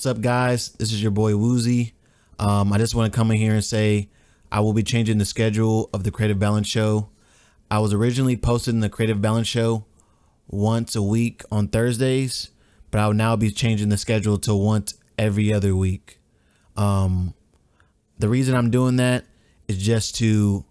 What's up, guys? This is your boy Wuzi. I just want to come in here and say I will be changing the schedule of the Creative Balance Show. I was originally posting the Creative Balance Show once a week on Thursdays, but I will now be changing the schedule to once every other week. The reason I'm doing that is just to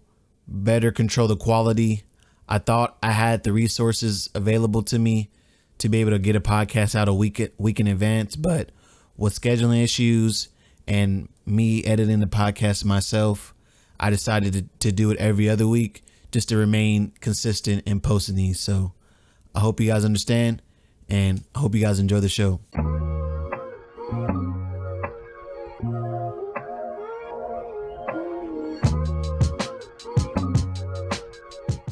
better control the quality. I thought I had the resources available to me to be able to get a podcast out a week in advance, but with scheduling issues and me editing the podcast myself, I decided to do it every other week just to remain consistent in posting these. So I hope you guys understand, and I hope you guys enjoy the show.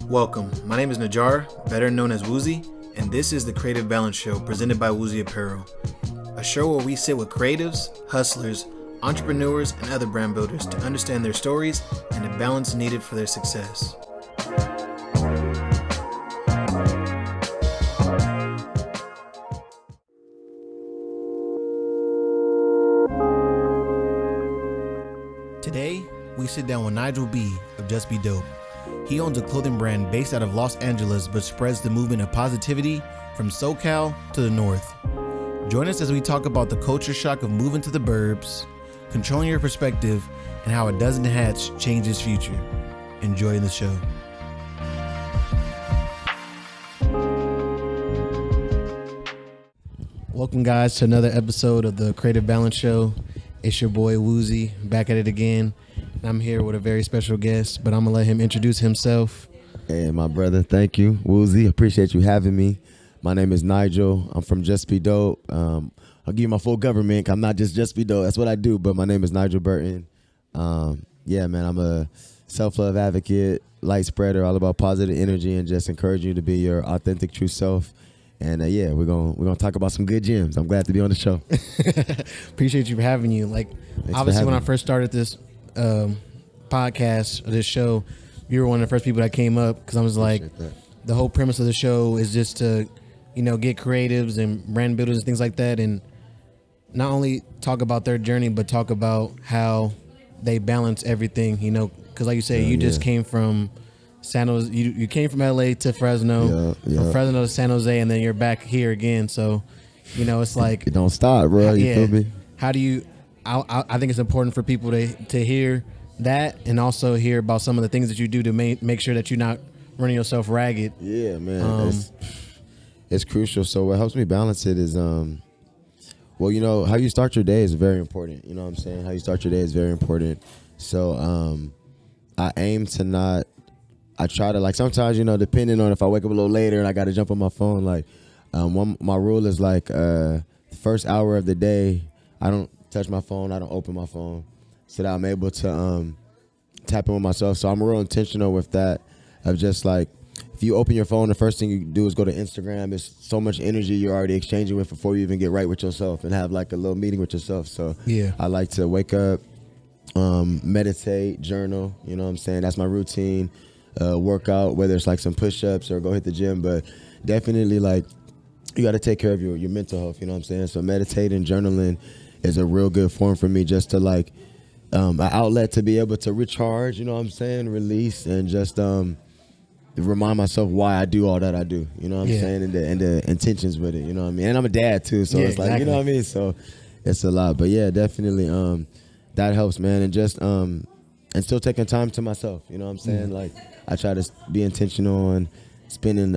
Welcome. My name is Najar, better known as Wuzi, and this is the Creative Balance Show presented by Wuzi Apparel. A show where we sit with creatives, hustlers, entrepreneurs, and other brand builders to understand their stories and the balance needed for their success. Today, we sit down with Nigel B of JustBeDope. He owns a clothing brand based out of Los Angeles but spreads the movement of positivity from SoCal to the North. Join us as we talk about the culture shock of moving to the burbs, controlling your perspective, and how a dozen hats changes future. Enjoy the show. Welcome, guys, to another episode of the Creative Balance Show. It's your boy Wuzi, back at it again. I'm here with a very special guest, but I'm going to let him introduce himself. Hey, my brother. Thank you, Wuzi. Appreciate you having me. My name is Nigel. I'm from JustBeDope. I'll give you my full government. I'm not just JustBeDope. That's what I do, but my name is Nigel Burton. Yeah, man, I'm a self-love advocate, light spreader, all about positive energy and just encouraging you to be your authentic, true self. And yeah, we're gonna talk about some good gems. I'm glad to be on the show. Appreciate you for having you. Thanks obviously, when I first started this podcast or this show, you were one of the first people that came up because I was like, the whole premise of the show is just to, get creatives and brand builders and things like that, and not only talk about their journey, but talk about how they balance everything. Because like you say, you just came from San Jose. You came from LA to Fresno, from Fresno to San Jose, and then you're back here again. So, it's like it don't stop, bro. You feel me? How do you? I think it's important for people to hear that and also hear about some of the things that you do to make sure that you're not running yourself ragged. Yeah, man. It's crucial. So what helps me balance it is, how you start your day is very important. You know what I'm saying? How you start your day is very important. So I aim to not. I try to sometimes depending on if I wake up a little later and I got to jump on my phone. My rule is the first hour of the day I don't touch my phone. I don't open my phone so that I'm able to tap in with myself. So I'm real intentional with that. Of just if you open your phone, the first thing you do is go to Instagram. There's so much energy you're already exchanging with before you even get right with yourself and have a little meeting with yourself. So I like to wake up, meditate, journal. You know what I'm saying? That's my routine. Work out, whether it's some push-ups or go hit the gym, but definitely you got to take care of your mental health. You know what I'm saying? So meditating, journaling is a real good form for me, just to an outlet to be able to recharge. You know what I'm saying? Release and just remind myself why I do all that I do, you know what I'm saying, and the intentions with it, you know what I mean. And I'm a dad too, so it's exactly. You know what I mean. So it's a lot, but yeah, definitely that helps, man. And just and still taking time to myself, you know what I'm saying. I try to be intentional on spending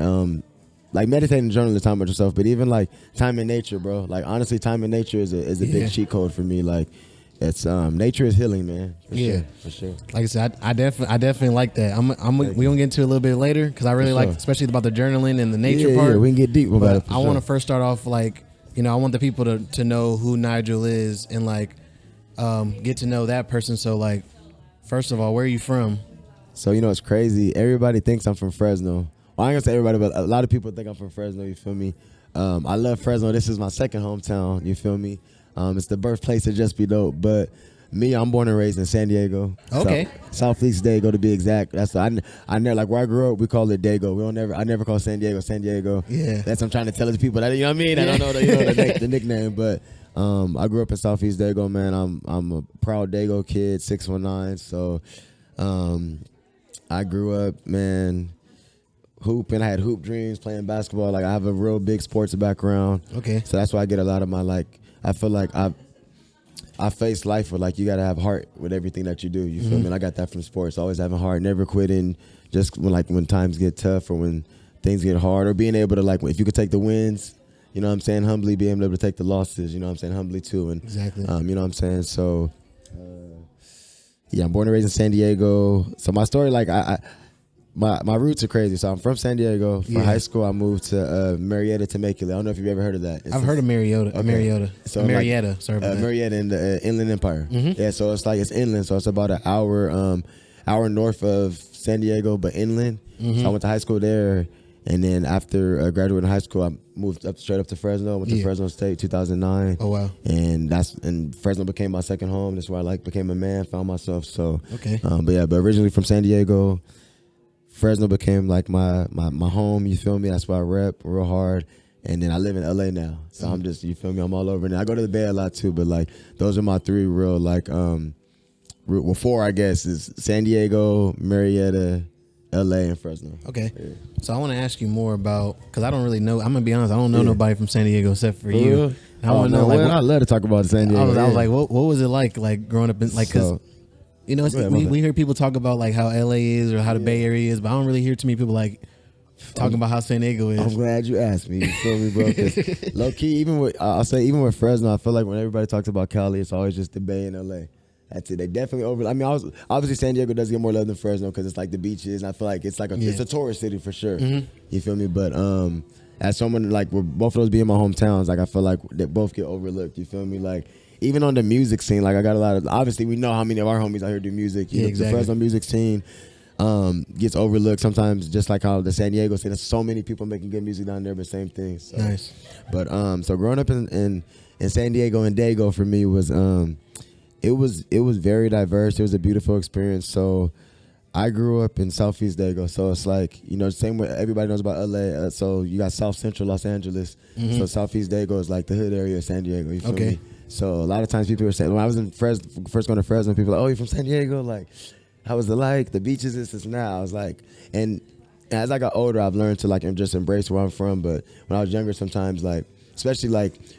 meditating and journaling time with yourself, but even time in nature, bro. Honestly, time in nature is a big cheat code for me. It's nature is healing, man. For sure. Like I said, I definitely like that. We gonna get into it a little bit later because I really like, especially about the journaling and the nature part. Yeah, we can get deep about it. I want to first start off I want the people to know who Nigel is and get to know that person. So first of all, where are you from? So it's crazy. Everybody thinks I'm from Fresno. Well, I ain't gonna say everybody, but a lot of people think I'm from Fresno. You feel me? I love Fresno. This is my second hometown. You feel me? It's the birthplace of JustBeDope, but I'm born and raised in San Diego. Okay. Southeast Dago to be exact. That's I never where I grew up. We call it Dago. I never call San Diego San Diego. Yeah. That's what I'm trying to tell the people that, you know what I mean. I don't know the nickname, but I grew up in Southeast Dago, man. I'm a proud Dago kid, 619. So I grew up, man, hooping. I had hoop dreams, playing basketball. Like I have a real big sports background. Okay. So that's why I get a lot of my I feel like I face life with you gotta have heart with everything that you do. You feel me? And I got that from sports. Always having heart, never quitting. Just when times get tough or when things get hard, or being able to if you could take the wins. You know what I'm saying? Humbly being able to take the losses, you know what I'm saying? Humbly too. And exactly. You know what I'm saying? So, I'm born and raised in San Diego. So my story, my roots are crazy. So I'm from San Diego. For high school, I moved to Marietta, Temecula. I don't know if you've ever heard of that. I've heard of Marietta. Okay. Marietta. So Marietta. Sorry about that. Marietta in the Inland Empire. Yeah, so it's inland. So it's about an hour north of San Diego, but inland. So I went to high school there. And then after graduating high school, I moved straight up to Fresno. Went to Fresno State, 2009. Oh wow! And Fresno became my second home. That's where I became a man, found myself. So okay. But originally from San Diego, Fresno became my home. You feel me? That's why I rep real hard. And then I live in LA now, so I'm just, you feel me? I'm all over. And I go to the Bay a lot too. But those are my three real four I guess is San Diego, Marietta, LA, and Fresno. Okay. Yeah. So I want to ask you more about, because I don't really know. I'm going to be honest. I don't know nobody from San Diego except for you. I want to know. I love to talk about San Diego. I was like, what was it like growing up in, because, we hear people talk about how LA is or how the Bay Area is, but I don't really hear too many people talking about how San Diego is. I'm glad you asked me. You feel me, bro? 'Cause low key, even with Fresno, I feel like when everybody talks about Cali, it's always just the Bay and LA. That's it. They definitely obviously San Diego does get more love than Fresno because it's the beaches. And I feel like it's it's a tourist city for sure. You feel me? But as someone where both of those being my hometowns, I feel like they both get overlooked. You feel me? Even on the music scene, I got a lot of, obviously we know how many of our homies out here do music. You know, exactly. The Fresno music scene gets overlooked sometimes, just like how the San Diego scene. There's so many people making good music down there, but same thing. So. Nice. But so growing up in San Diego and Dago for me was it was very diverse. It was a beautiful experience. So I grew up in Southeast Dago. So it's same way everybody knows about LA. So you got South Central Los Angeles. So Southeast Dago is the hood area of San Diego. You feel me? So a lot of times people were saying, when I was in Fresno, first going to Fresno, people were like, oh, you're from San Diego? How was it the beaches, this, now? I was and as I got older, I've learned to just embrace where I'm from. But when I was younger, sometimes especially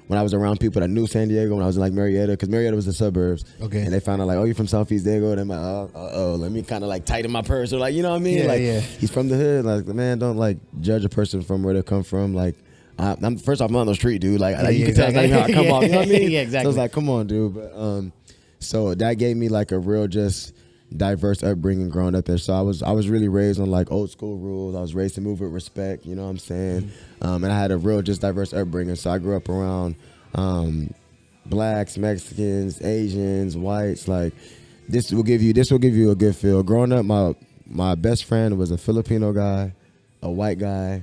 when I was around people that knew San Diego, when I was in Marietta, because Marietta was the suburbs. Okay. And they found out oh, you're from Southeast Dago. And I'm let me kind of tighten my purse. Or you know what I mean? Yeah. He's from the hood. Man, don't judge a person from where they come from. I'm first off, I'm on the street, dude. You can tell how I come off. You know what I mean? Yeah, exactly. So it's come on, dude. But so that gave me a real just diverse upbringing growing up there. So I was really raised on old school rules. I was raised to move with respect. You know what I'm saying? And I had a real just diverse upbringing. So I grew up around blacks, Mexicans, Asians, whites. This will give you a good feel. Growing up, my best friend was a Filipino guy, a white guy,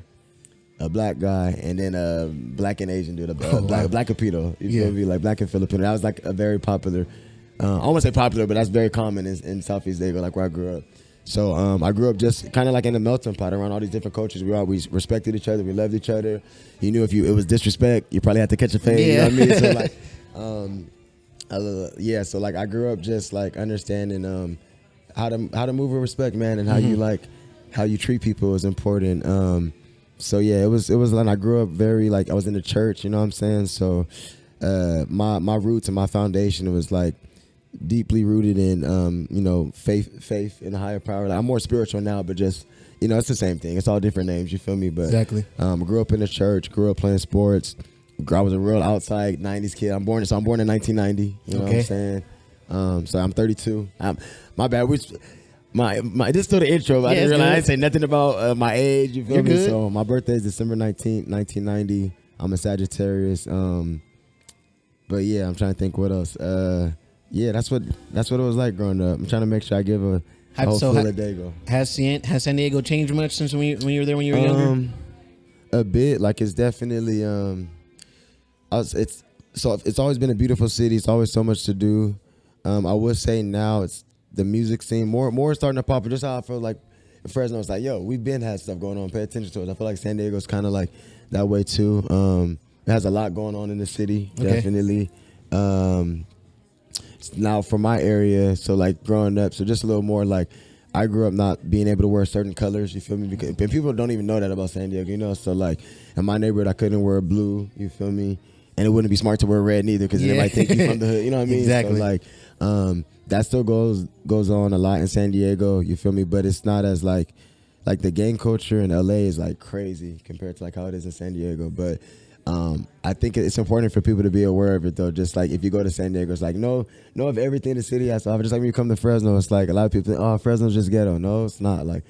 a black guy, and then a black and Asian dude, black Capito. You feel me? Black and Filipino. That was a very popular. I won't say popular, but that's very common in Southeast Dago, where I grew up. So I grew up just kind of in a melting pot around all these different cultures. We always respected each other. We loved each other. You knew if it was disrespect, you probably had to catch a fade. You know what I mean? So I grew up just understanding how to move with respect, man, and how you how you treat people is important. It was I grew up very I was in the church. You know what I'm saying? So my roots and my foundation was deeply rooted in faith in a higher power. I'm more spiritual now, but just it's the same thing. It's all different names. You feel me? But exactly. I grew up in the church. Grew up playing sports. I was a real outside '90s kid. I'm born in 1990. You know what I'm saying? So I'm 32. My bad. My this is still the intro. But I didn't realize I didn't say nothing about my age. You feel me? Good. So my birthday is December 19th, 1990. I'm a Sagittarius. But yeah, I'm trying to think what else. That's what it was like growing up. I'm trying to make sure I give a whole feel of Dago. Has San Diego changed much since when you were there when you were younger? A bit. It's definitely it's always been a beautiful city. It's always so much to do. I would say now it's the music scene more starting to pop up. Just how I feel Fresno, it's yo, we've been had stuff going on. Pay attention to it. I feel like San Diego's kind of that way too. It has a lot going on in the city, definitely. Now for my area, so like growing up, so just a little more like I grew up not being able to wear certain colors, you feel me? Because, and people don't even know that about San Diego, you know? So like in my neighborhood, I couldn't wear blue, you feel me? And it wouldn't be smart to wear red neither because they might think you from the hood, you know what I mean? Exactly. So like that still goes on a lot in San Diego, you feel me? But it's not as like the gang culture in LA is like crazy compared to like how it is in San Diego. But I think it's important for people to be aware of it though. Just like if you go to San Diego, it's like know of everything the city has to offer. Just like when you come to Fresno, it's like a lot of people think, oh, Fresno's just ghetto. No, it's not. Like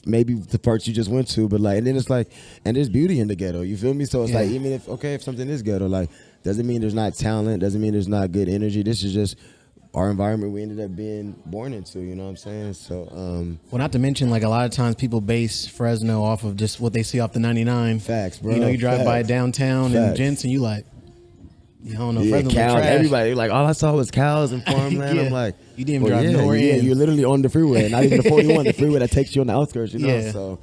maybe the parts you just went to, but like, and then it's like, and there's beauty in the ghetto. You feel me? So it's like, even if something is ghetto, like doesn't mean there's not talent, doesn't mean there's not good energy. This is just our environment we ended up being born into, you know what I'm saying? So well, not to mention like a lot of times people base Fresno off of just what they see off the 99. Facts, bro. You know, you drive by downtown and Facts. Gents and you like, I don't know, Yeah, Fresno's cows. trash. Everybody like all I saw was cows and farmland. I'm like, you didn't drive nowhere yeah, in. you're literally on the freeway, not even the 41, the freeway that takes you on the outskirts, you know. Yeah. So,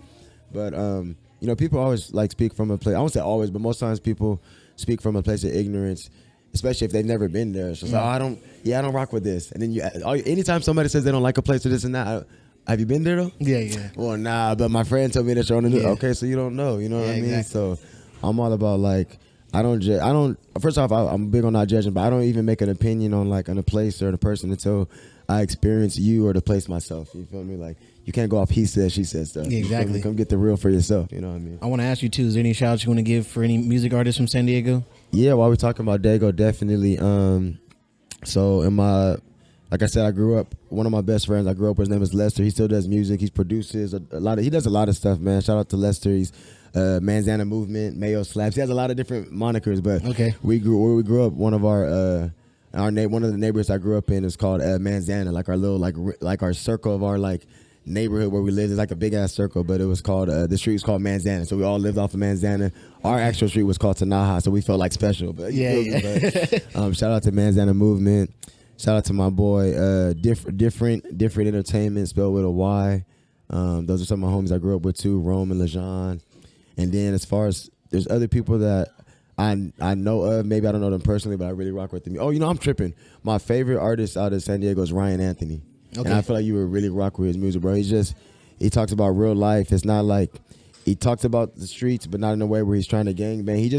but you know, people always like speak from a place. I won't say always, but most times people speak from a place of ignorance, especially if they've never been there. So it's like, oh, I don't rock with this. And then anytime somebody says they don't like a place or this and that, have you been there though? Yeah. Well, nah, but my friend told me that you're on the news. Yeah. Okay, so you don't know, you know what I mean? Exactly. So I'm all about like, first off, I'm big on not judging, but I don't even make an opinion on a place or the person until I experience you or the place myself. You feel me? Like, you can't go off he said, she said stuff. Yeah, exactly. Come get the real for yourself, you know what I mean? I want to ask you too, is there any shout outs you want to give for any music artists from San Diego? Yeah, while we're talking about Dago, definitely. So like I said, I grew up, one of my best friends I grew up with, his name is Lester. He still does music. He produces he does a lot of stuff, man. Shout out to Lester. He's Manzana Movement, Mayo Slaps. He has a lot of different monikers, but we grew up, one of one of the neighborhoods I grew up in is called Manzana, like our little, like our circle of our neighborhood where we lived. It's like a big ass circle, but it was called, the street was called Manzana. So we all lived off of Manzana. Our actual street was called Tanaha, so we felt like special. But shout out to Manzana Movement. Shout out to my boy, different entertainment, spelled with a Y. Those are some of my homies I grew up with too, Rome and LeJean. And then as far as there's other people that I know of, maybe I don't know them personally, but I really rock with them. Oh, you know, I'm tripping. My favorite artist out of San Diego is Ryan Anthony. Okay. And I feel like you would really rock with his music, bro. He talks about real life. It's not like he talks about the streets, but not in a way where he's trying to gangbang. He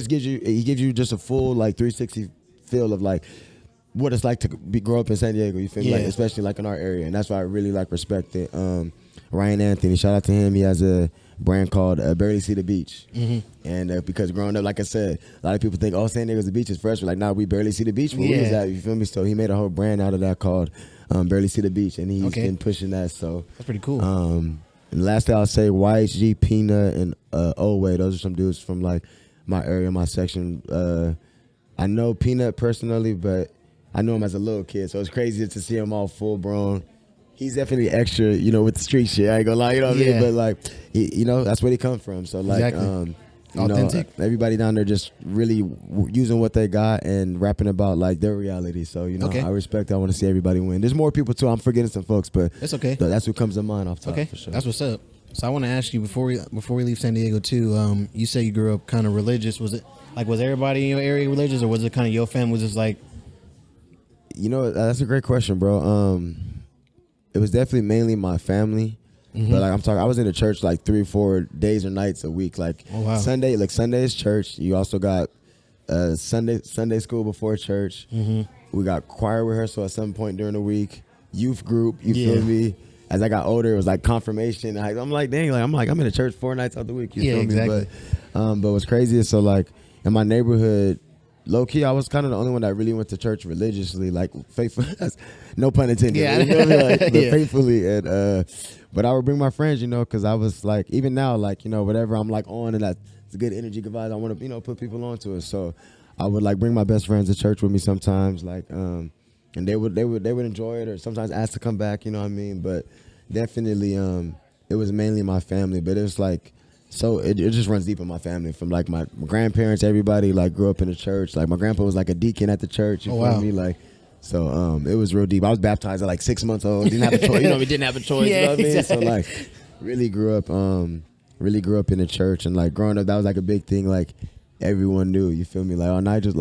gives you just a full 360 feel of what it's like to grow up in San Diego. You feel me? Like, especially in our area, and that's why I really respect it. Ryan Anthony, shout out to him. He has a brand called Barely See the Beach, and because growing up, like I said, a lot of people think, oh, San Diego's the beach is fresh. We're like, nah, we barely see the beach. Where is that? You feel me? So he made a whole brand out of that called Barely See the Beach, and he's been pushing that. So that's pretty cool. And lastly, I'll say YHG, Peanut, and Oway. Those are some dudes from my area, my section. I know Peanut personally, but I know him as a little kid, so it's crazy to see him all full grown. He's definitely extra, with the street shit. I ain't gonna lie, you know what I mean? But that's where he comes from. So exactly. Authentic. Everybody down there just really using what they got and rapping about their reality. So I respect that. I want to see everybody win. There's more people too. I'm forgetting some folks, but that's okay. That's what comes to mind off top. For sure. That's what's up. So I want to ask you before we leave San Diego too. You say you grew up kind of religious. Was it was everybody in your area religious, or was it kind of your family was just like? That's a great question, bro. It was definitely mainly my family, but I was in the church 3 or 4 days or nights a week. Sunday is church. You also got Sunday school before church. We got choir rehearsal at some point during the week. Youth group, you feel me? As I got older, it was confirmation. I'm like, dang, I'm in the church 4 nights out the week. You feel me? But what's crazy is in my neighborhood, low key, I was kind of the only one that really went to church religiously, faithful. No pun intended. Yeah, you know, faithfully. And but I would bring my friends, because I was even now, whatever I'm on, and that's a good energy, good vibes. I want to, put people onto it. So I would bring my best friends to church with me sometimes, and they would enjoy it, or sometimes ask to come back. You know what I mean? But definitely, it was mainly my family. But it was so it just runs deep in my family. From my grandparents, everybody grew up in the church. My grandpa was a deacon at the church. You feel me? So it was real deep. I was baptized at 6 months old. Didn't have a choice. We didn't have a choice. You know what I mean? So really grew up in the church, and growing up, that was a big thing. Everyone knew. You feel me? Oh, Nigel's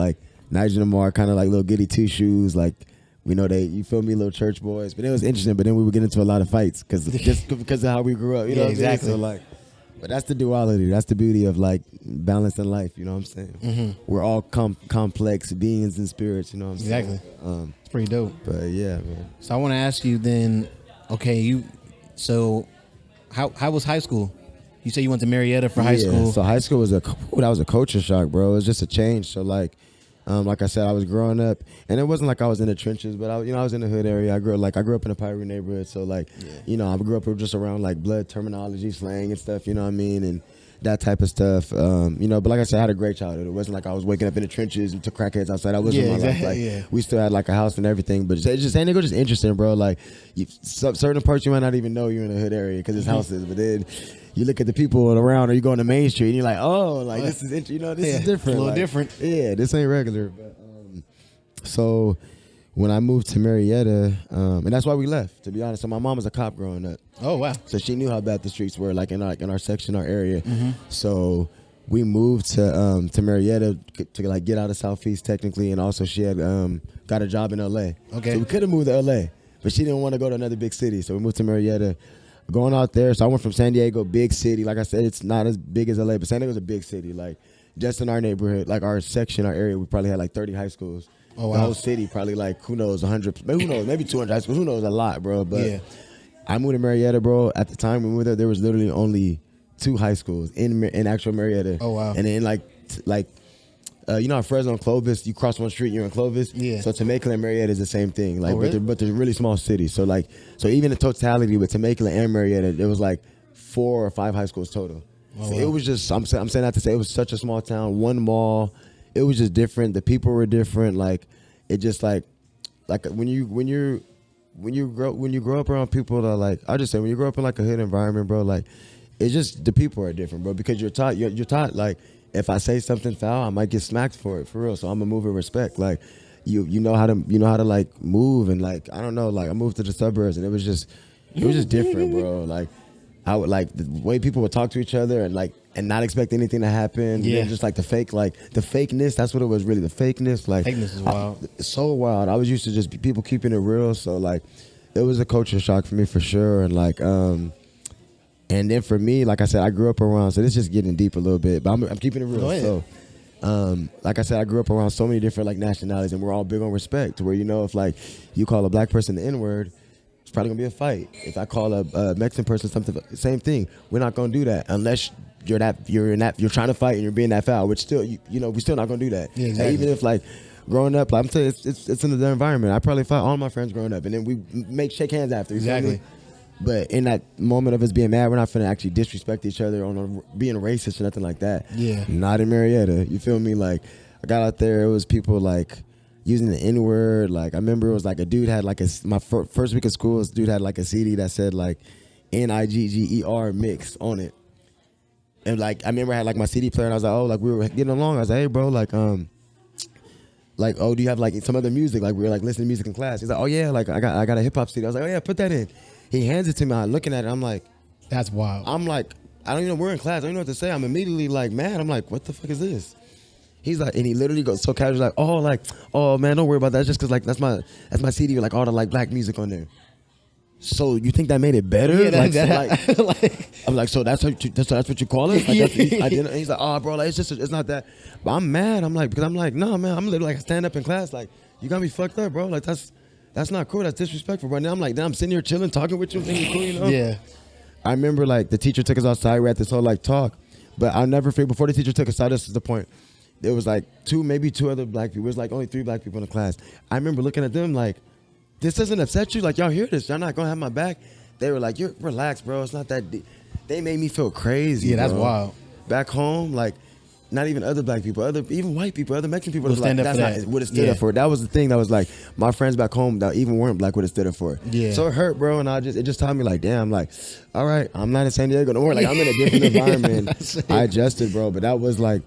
Nigel and Mar kind of like little goody two shoes, like we know you feel me, little church boys. But it was interesting. But then we would get into a lot of fights because of how we grew up. You know what exactly. I mean? So like, but that's the duality. That's the beauty of like balance in life. You know what I'm saying? Mm-hmm. We're all complex beings and spirits. You know what I'm saying? Exactly. It's pretty dope. But yeah, man. So I want to ask you then. Okay, so how was high school? You say you went to Marietta for high school. So high school was that was a culture shock, bro. It was just a change. So like I said, I was growing up, and it wasn't like I was in the trenches, but I was in the hood area. I grew up in a pirate neighborhood. So like, I grew up just around like blood terminology, slang, and stuff. You know what I mean, and that type of stuff. But like I said, I had a great childhood. It wasn't like I was waking up in the trenches and took crackheads outside. That wasn't my life. Like we still had like a house and everything. But it's just interesting, bro. Like certain parts you might not even know you're in a hood area because it's houses, but then you look at the people around, or you go on the main street, and you're like, oh, like this is this is different. It's a little like, different. Yeah, this ain't regular. But so when I moved to Marietta, and that's why we left. To be honest, so my mom was a cop growing up. Oh wow! So she knew how bad the streets were, like in our section, our area. Mm-hmm. So we moved to Marietta to like get out of Southeast technically, and also she had got a job in LA. Okay. So we could have moved to LA, but she didn't want to go to another big city, so we moved to Marietta. Going out there, so I went from San Diego, big city. Like I said, it's not as big as LA, but San Diego's a big city. Like just in our neighborhood, like our section, our area, we probably had like 30 high schools. Oh wow! The whole city probably like who knows 100, who knows, maybe 200 high schools. Who knows, a lot, bro. But I moved to Marietta, bro. At the time we moved there was literally only 2 high schools in actual Marietta. Oh wow! And then in Fresno and Clovis, you cross one street, you're in Clovis. Yeah. So Temecula and Marietta is the same thing. Like, really? but they're really small cities. So even in totality with Temecula and Marietta, there was like 4 or 5 high schools total. Oh, so wow. it was just, I'm saying that to say it was such a small town, one mall. It was just different. The people were different. Like, it just like when you grow up around people that are like, I just say when you grow up in like a hood environment, bro, like it's just the people are different, bro, because you're taught like, if I say something foul, I might get smacked for it, for real. So I'm gonna move with respect. Like, you know how to like move, and like I don't know, like I moved to the suburbs, and it was just different, bro. Like I would like the way people would talk to each other, and not expect anything to happen. Yeah. And just like the fakeness. That's what it was really. The fakeness, like fakeness is wild. It's so wild. I was used to just people keeping it real. So like, it was a culture shock for me for sure, and like And then for me, like I said, I grew up around, so this is just getting deep a little bit, but I'm keeping it real. So, like I said, I grew up around so many different like nationalities, and we're all big on respect, to where, if like you call a black person the N-word, it's probably gonna be a fight. If I call a Mexican person something, same thing. We're not gonna do that unless you're trying to fight and you're being that foul, which still, we're still not gonna do that. Yeah, exactly. Even if like growing up, like, I'm telling you, it's in the environment. I probably fought all my friends growing up, and then we shake hands after. Exactly. But in that moment of us being mad, we're not finna actually disrespect each other on being racist or nothing like that. Yeah. Not in Marietta. You feel me? Like, I got out there, it was people like using the N-word. Like, I remember it was like a dude had like my first week of school, this dude had like a CD that said like Nigger mix on it. And like, I remember I had like my CD player, and I was like, oh, like we were getting along. I was like, hey bro, like, oh, do you have like some other music? Like, we were like listening to music in class. He's like, oh yeah, like I got a hip hop CD. I was like, oh yeah, put that in. He hands it to me. I'm looking at it. I'm like, that's wild. I'm like, I don't even know. We're in class. I don't even know what to say. I'm immediately like mad. I'm like, what the fuck is this? He's like, and he literally goes so casual, like, oh man, don't worry about that. Just because like that's my CD with like all the like black music on there. So you think that made it better? Yeah, I'm like, so that's what you call it? Like, and he's like, oh bro, like it's not that. But I'm mad. I'm like, because I'm like, no man, I'm literally like stand up in class, like you got me fucked up, bro. Like that's not cool. That's disrespectful. Right now, I'm like, I'm sitting here chilling, talking with you, thinking cool, Yeah. I remember like the teacher took us outside. We had this whole like talk, but I'll never forget. Before the teacher took us out, this is the point. There was like maybe two other black people. It was like only 3 black people in the class. I remember looking at them like, this doesn't upset you? Like, y'all hear this? Y'all not gonna have my back? They were like, you're relax, bro. It's not that deep. They made me feel crazy. Yeah, that's bro. wild. Back home, like, not even other black people, even white people, other Mexican people would stand up for that. Would have stood up for it. That was the thing that was like, my friends back home that even weren't black would have stood up for it. Yeah. So it hurt, bro, and it just taught me like, damn, like, all right, I'm not in San Diego no more. Like, I'm in a different environment. I adjusted, bro, but that was like,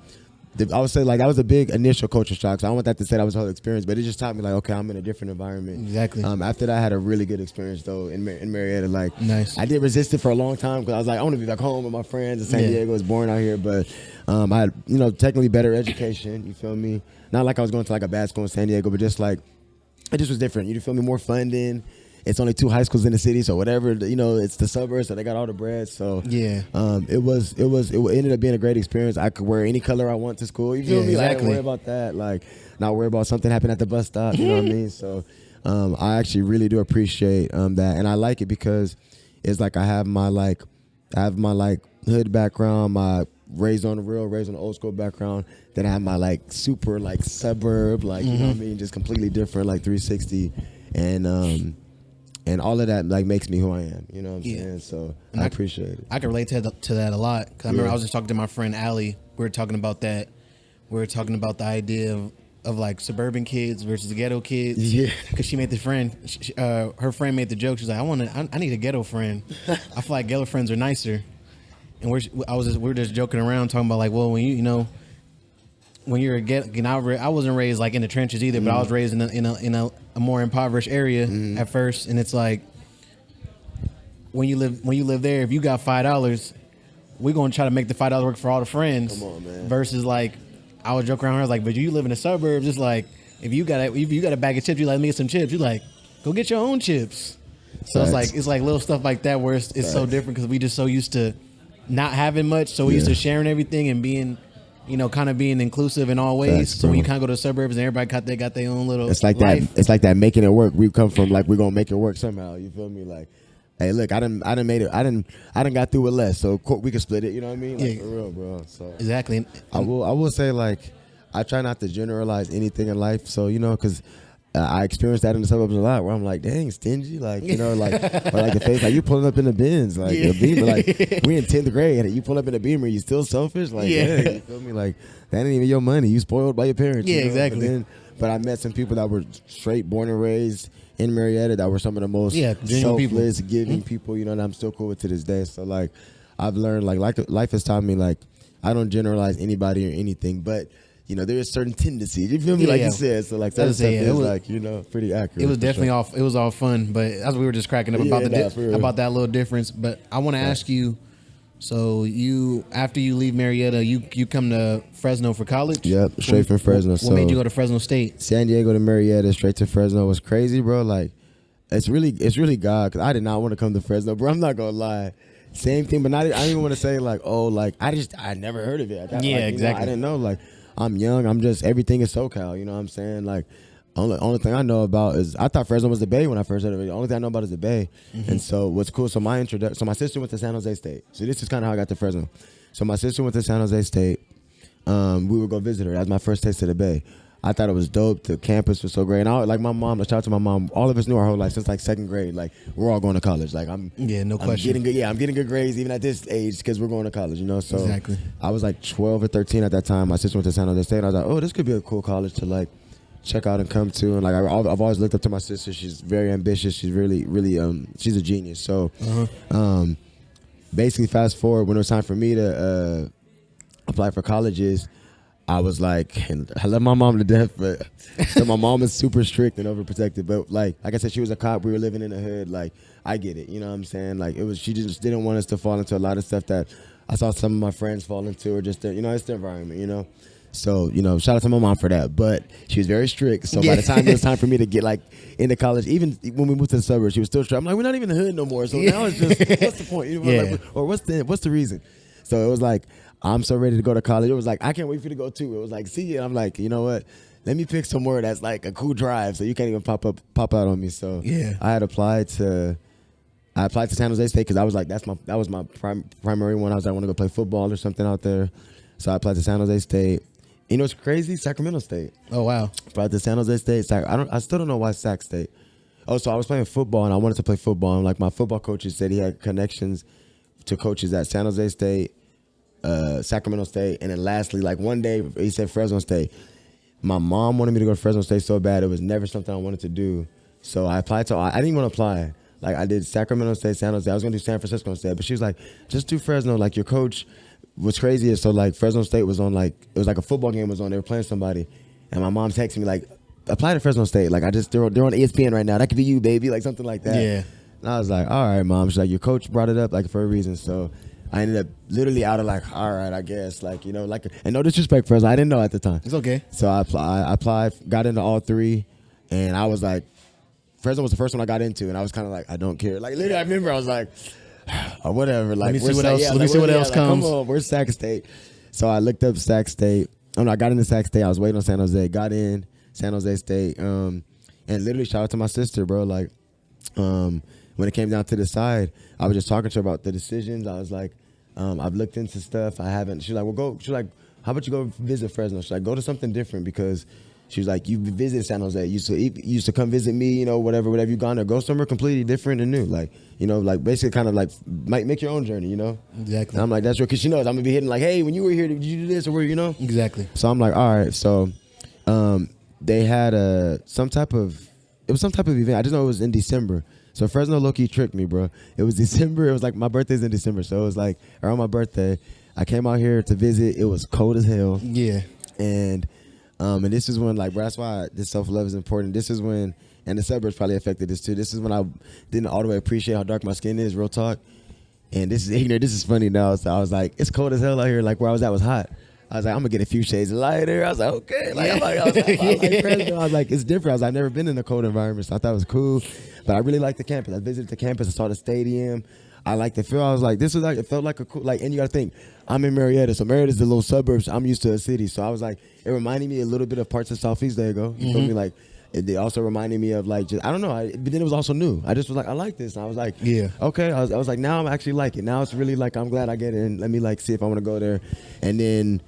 I would say like that was a big initial culture shock. So I don't want that to say that was the whole experience, but it just taught me like, okay, I'm in a different environment. Exactly. After that, I had a really good experience though in Marietta. Like, nice. I did resist it for a long time because I was like, I want to be back home with my friends in San Diego. I was born out here, but I had technically better education. You feel me? Not like I was going to like a bad school in San Diego, but just like it just was different. You feel me? More funding. It's only 2 high schools in the city, so whatever, it's the suburbs, so they got all the bread. So it ended up being a great experience. I could wear any color I want to school. You feel me? Exactly. Like, I didn't worry about that. Like, not worry about something happening at the bus stop. You know what I mean? So I actually really do appreciate that, and I like it because it's like I have my hood background, my raised on the old school background. Then I have my like super like suburb, like you know what I mean, just completely different, like 360, and all of that like makes me who I am. You know what I'm saying? So I appreciate it. I can relate to that a lot. Cause I remember I was just talking to my friend Allie. We were talking about that. We were talking about the idea of like suburban kids versus ghetto kids. Yeah. Cause she made the friend. Her friend made the joke. She's like, I need a ghetto friend. I feel like ghetto friends are nicer. And we were just joking around talking about like, well, when when you're a ghetto, I wasn't raised like in the trenches either, but I was raised in a more impoverished area at first, and it's like when you live there, if you got $5, we're gonna try to make the $5 work for all the friends. Come on, man. Versus like I was joking around, I was like, but you live in the suburbs, it's like if you got a bag of chips, you like, let me get some chips, you like, go get your own chips. So it's like little stuff like that where it's so different because we just so used to not having much, so we used to sharing everything and being, kind of being inclusive in all ways. So when you kind of go to the suburbs and everybody got their own little. It's like life. that. It's like that making it work. We come from like we're gonna make it work somehow. You feel me? Like, hey, look, I done made it. I done got through with less, so we can split it. You know what I mean? Like, for real, bro. So exactly. I will say like I try not to generalize anything in life. So because. I experienced that in the suburbs a lot, where I'm like, dang, stingy, like or like the face, like you pulling up in the Benz, like the Beamer, like we in 10th grade, and you pull up in the Beamer, you still selfish, like you feel me, like that ain't even your money, you spoiled by your parents, exactly. But I met some people that were straight born and raised in Marietta that were some of the most selfless, giving people, and I'm still cool with to this day. So like I've learned like life has taught me like I don't generalize anybody or anything, but. There is certain tendencies. You feel me? Like you said. So like that stuff is like, pretty accurate. It was definitely it was all fun, but as we were just cracking up about that little difference. But I want to ask you, so after you leave Marietta, you come to Fresno for college? Yep, straight from Fresno. What made you go to Fresno State? San Diego to Marietta, straight to Fresno was crazy, bro. Like it's really God, because I did not want to come to Fresno, bro. I'm not gonna lie. Same thing, but I didn't even want to say like, oh, like I never heard of it. Exactly. I didn't know like. I'm young. I'm just everything is SoCal. You know what I'm saying? Like, only thing I know about is I thought Fresno was the Bay when I first heard of it. The only thing I know about is the Bay. And so what's cool? So my sister went to San Jose State. So this is kind of how I got to Fresno. So my sister went to San Jose State. We would go visit her. That was my first taste of the Bay. I thought it was dope. The campus was so great. And like my mom, shout out to my mom. All of us knew our whole life since like second grade. Like we're all going to college. Like I'm question. I'm getting good grades even at this age because we're going to college. So exactly. I was like 12 or 13 at that time. My sister went to San Jose State. And I was like, oh, this could be a cool college to like check out and come to. And like I've always looked up to my sister. She's very ambitious. She's really she's a genius. So basically, fast forward when it was time for me to apply for colleges. I was like, and I love my mom to death, but so my mom is super strict and overprotective. But like I said, she was a cop. We were living in the hood. Like I get it, you know what I'm saying? Like she just didn't want us to fall into a lot of stuff that I saw some of my friends fall into, or just it's the environment, So shout out to my mom for that. But she was very strict. So by the time it was time for me to get like into college, even when we moved to the suburbs, she was still strict. I'm like, we're not even in the hood no more. So now it's just what's the point? Like, or what's the reason? So it was like. I'm so ready to go to college. It was like, I can't wait for you to go too. It was like, see you. I'm like, you know what? Let me pick somewhere that's like a cool drive so you can't even pop out on me. So I had applied to San Jose State because I was like, that was my primary one. I was like, I want to go play football or something out there. So I applied to San Jose State. You know what's crazy? Sacramento State. Oh, wow. Applied to San Jose State. I still don't know why Sac State. Oh, so I was playing football and I wanted to play football. And like my football coaches said he had connections to coaches at San Jose State, Sacramento State, and then lastly, like one day he said Fresno State. My mom wanted me to go to Fresno State so bad. It was never something I wanted to do. So I applied to. I didn't even want to apply. Like I did Sacramento State, San Jose. I was gonna do San Francisco State, but she was like, just do Fresno. Like your coach what's crazy is, so like Fresno State was on, like, it was like a football game was on. They were playing somebody, and my mom texted me like, apply to Fresno State. Like, they're on ESPN right now. That could be you, baby. Like something like that. Yeah. And I was like, all right, mom. She's like, your coach brought it up like for a reason. So I ended up literally out of like, all right, I guess, like, you know, like, and no disrespect, Fresno, I didn't know at the time. It's okay. So I applied, got into all three, and I was like, Fresno was the first one I got into, and I was kind of like, I don't care. Like, literally, I remember I was like, or whatever. Like, let me see what else. Let me see what else comes. Come on, where's Sac State? So I looked up Sac State. Oh no, I got into Sac State. I was waiting on San Jose. Got in San Jose State. And literally, shout out to my sister, bro. Like, when it came down to the side, I was just talking to her about the decisions. I was like, I've looked into stuff. I haven't. She's like, well, go. She's like, how about you go visit Fresno? She's like, go to something different, because she was like, you visited San Jose. You used to come visit me, you know, whatever you gone there. Go somewhere completely different and new. Like, you know, like basically kind of like might make your own journey, you know? Exactly. And I'm like, that's real, because she knows I'm going to be hitting like, hey, when you were here, did you do this or where, you know? Exactly. So I'm like, all right. So they had some type of event. I just know it was in December. So Fresno low-key tricked me, bro. It was December. It was like, my birthday's in December. So it was like around my birthday, I came out here to visit. It was cold as hell. Yeah. And this is when, like, bro, that's why this self-love is important. This is when, and the suburbs probably affected this too. This is when I didn't all the way appreciate how dark my skin is, real talk. And this is ignorant. This is funny now. So I was like, it's cold as hell out here. Like, where I was at was hot. I was like, I'm gonna get a few shades lighter. I was like, okay. Like, I was like, it's different. I was like, I've never been in a cold environment, so I thought it was cool. But I really liked the campus. I visited the campus. I saw the stadium. I liked the feel. I was like, this was like, it felt like a cool, like, and you gotta think, I'm in Marietta. So Marietta's the little suburbs. I'm used to a city. So I was like, it reminded me a little bit of parts of Southeast. There you go. You feel me? Like, it also reminded me of, like, just, I don't know. But then it was also new. I just was like, I like this. And I was like, yeah, okay. I was like, now I'm actually like it. Now it's really like, I'm glad I get it. And let me like see if I want to go there. And then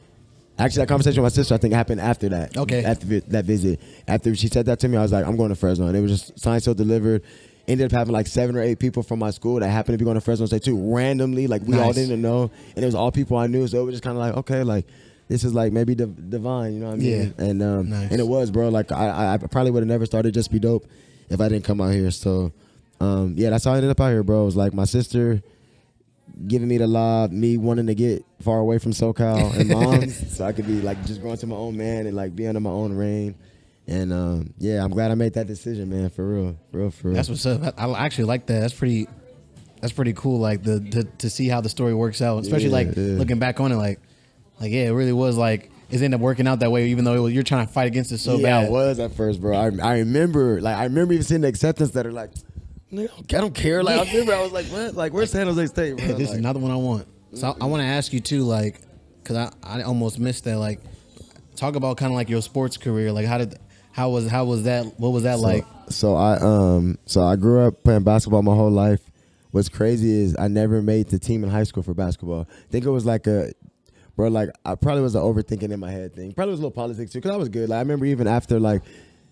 actually that conversation with my sister, I think, happened after that. Okay. After that visit. After she said that to me, I was like, I'm going to Fresno. And it was just signed, sealed, delivered. Ended up having like 7 or 8 people from my school that happened to be going to Fresno State too, randomly. Like, we all didn't know. And it was all people I knew. So it was just kind of like, okay, like, this is like maybe divine, you know what I mean? Yeah. And and it was, bro. Like, I probably would have never started JustBeDope if I didn't come out here. So yeah, that's how I ended up out here, bro. It was like my sister giving me the lob, me wanting to get far away from SoCal and moms, so I could be like just going to my own man and like be under my own reign. And yeah, I'm glad I made that decision, man. For real. That's what's up. I actually like that. That's pretty cool. Like to see how the story works out, especially looking back on it, like yeah, it really was like it ended up working out that way, even though you're trying to fight against it so bad. Yeah, it was at first, bro. I remember even seeing the acceptance that are like, I don't care. Like, I remember I was like, what? Like, where's San Jose State, bro? This is another one I want. So I want to ask you too, like, because I almost missed that. Like, talk about kind of like your sports career. Like, how was that? What was that like? So I grew up playing basketball my whole life. What's crazy is I never made the team in high school for basketball. I think it was like I probably was an overthinking in my head thing. Probably was a little politics too, because I was good. Like, I remember even after, like,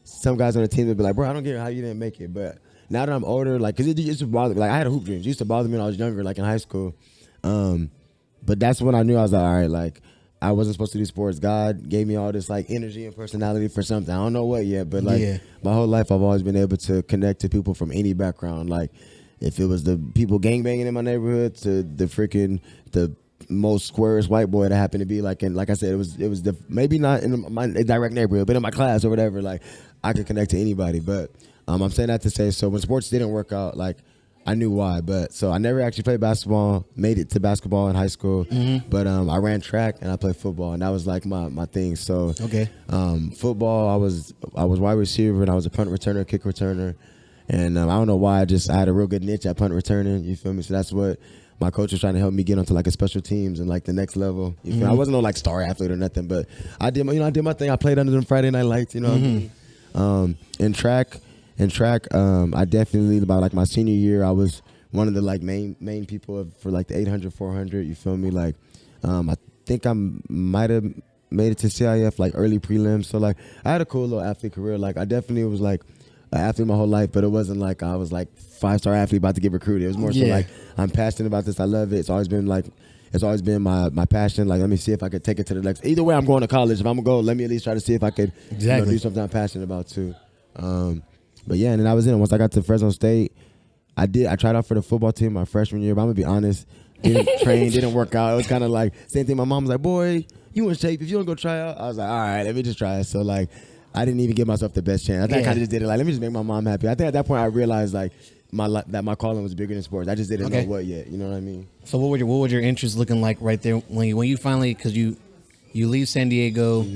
some guys on the team would be like, bro, I don't get how you didn't make it. But now that I'm older, like, because it used to bother me. Like, I had a hoop dream. It used to bother me when I was younger, like in high school. But that's when I knew I was like, all right, like, I wasn't supposed to do sports. God gave me all this, like, energy and personality for something. I don't know what yet, but, like, my whole life I've always been able to connect to people from any background. Like, if it was the people gangbanging in my neighborhood to the most squarest white boy that happened to be, like, and like I said, it was the maybe not in my direct neighborhood, but in my class or whatever, like, I could connect to anybody. But I'm saying that to say, so when sports didn't work out, like, I knew why. But so I never actually played basketball, made it to basketball in high school. But I ran track and I played football, and that was like my thing. So football, I was wide receiver, and I was a punt returner, kick returner. And I don't know why, I had a real good niche at punt returning, you feel me? So that's what my coach was trying to help me get onto, like, a special teams and, like, the next level. You feel me? I wasn't no, like, star athlete or nothing, but I did my thing. I played under them Friday night lights, you know what I mean? In track, I definitely, about, like, my senior year, I was one of the, like, main people for, like, the 800, 400, you feel me? Like, I think I might have made it to CIF, like, early prelims. So, like, I had a cool little athlete career. Like, I definitely was, like, an athlete my whole life, but it wasn't like I was like 5-star athlete about to get recruited. It was more so like, I'm passionate about this. I love it. It's always been my passion. Like, let me see if I could take it to the next. Either way, I'm going to college. If I'm gonna go, let me at least try to see if I could do something I'm passionate about too. But yeah, and then I was in. Once I got to Fresno State, I tried out for the football team my freshman year. But I'm gonna be honest, Didn't train, didn't work out. It was kind of like same thing. My mom was like, boy, you in shape. If you don't go try out, I was like, all right, let me just try it. So like, I didn't even give myself the best chance. I think I kind of just did it like, let me just make my mom happy. I think at that point I realized like that my calling was bigger than sports. I just didn't know what yet. You know what I mean? So what would your interest looking like right there when you finally, because you leave San Diego,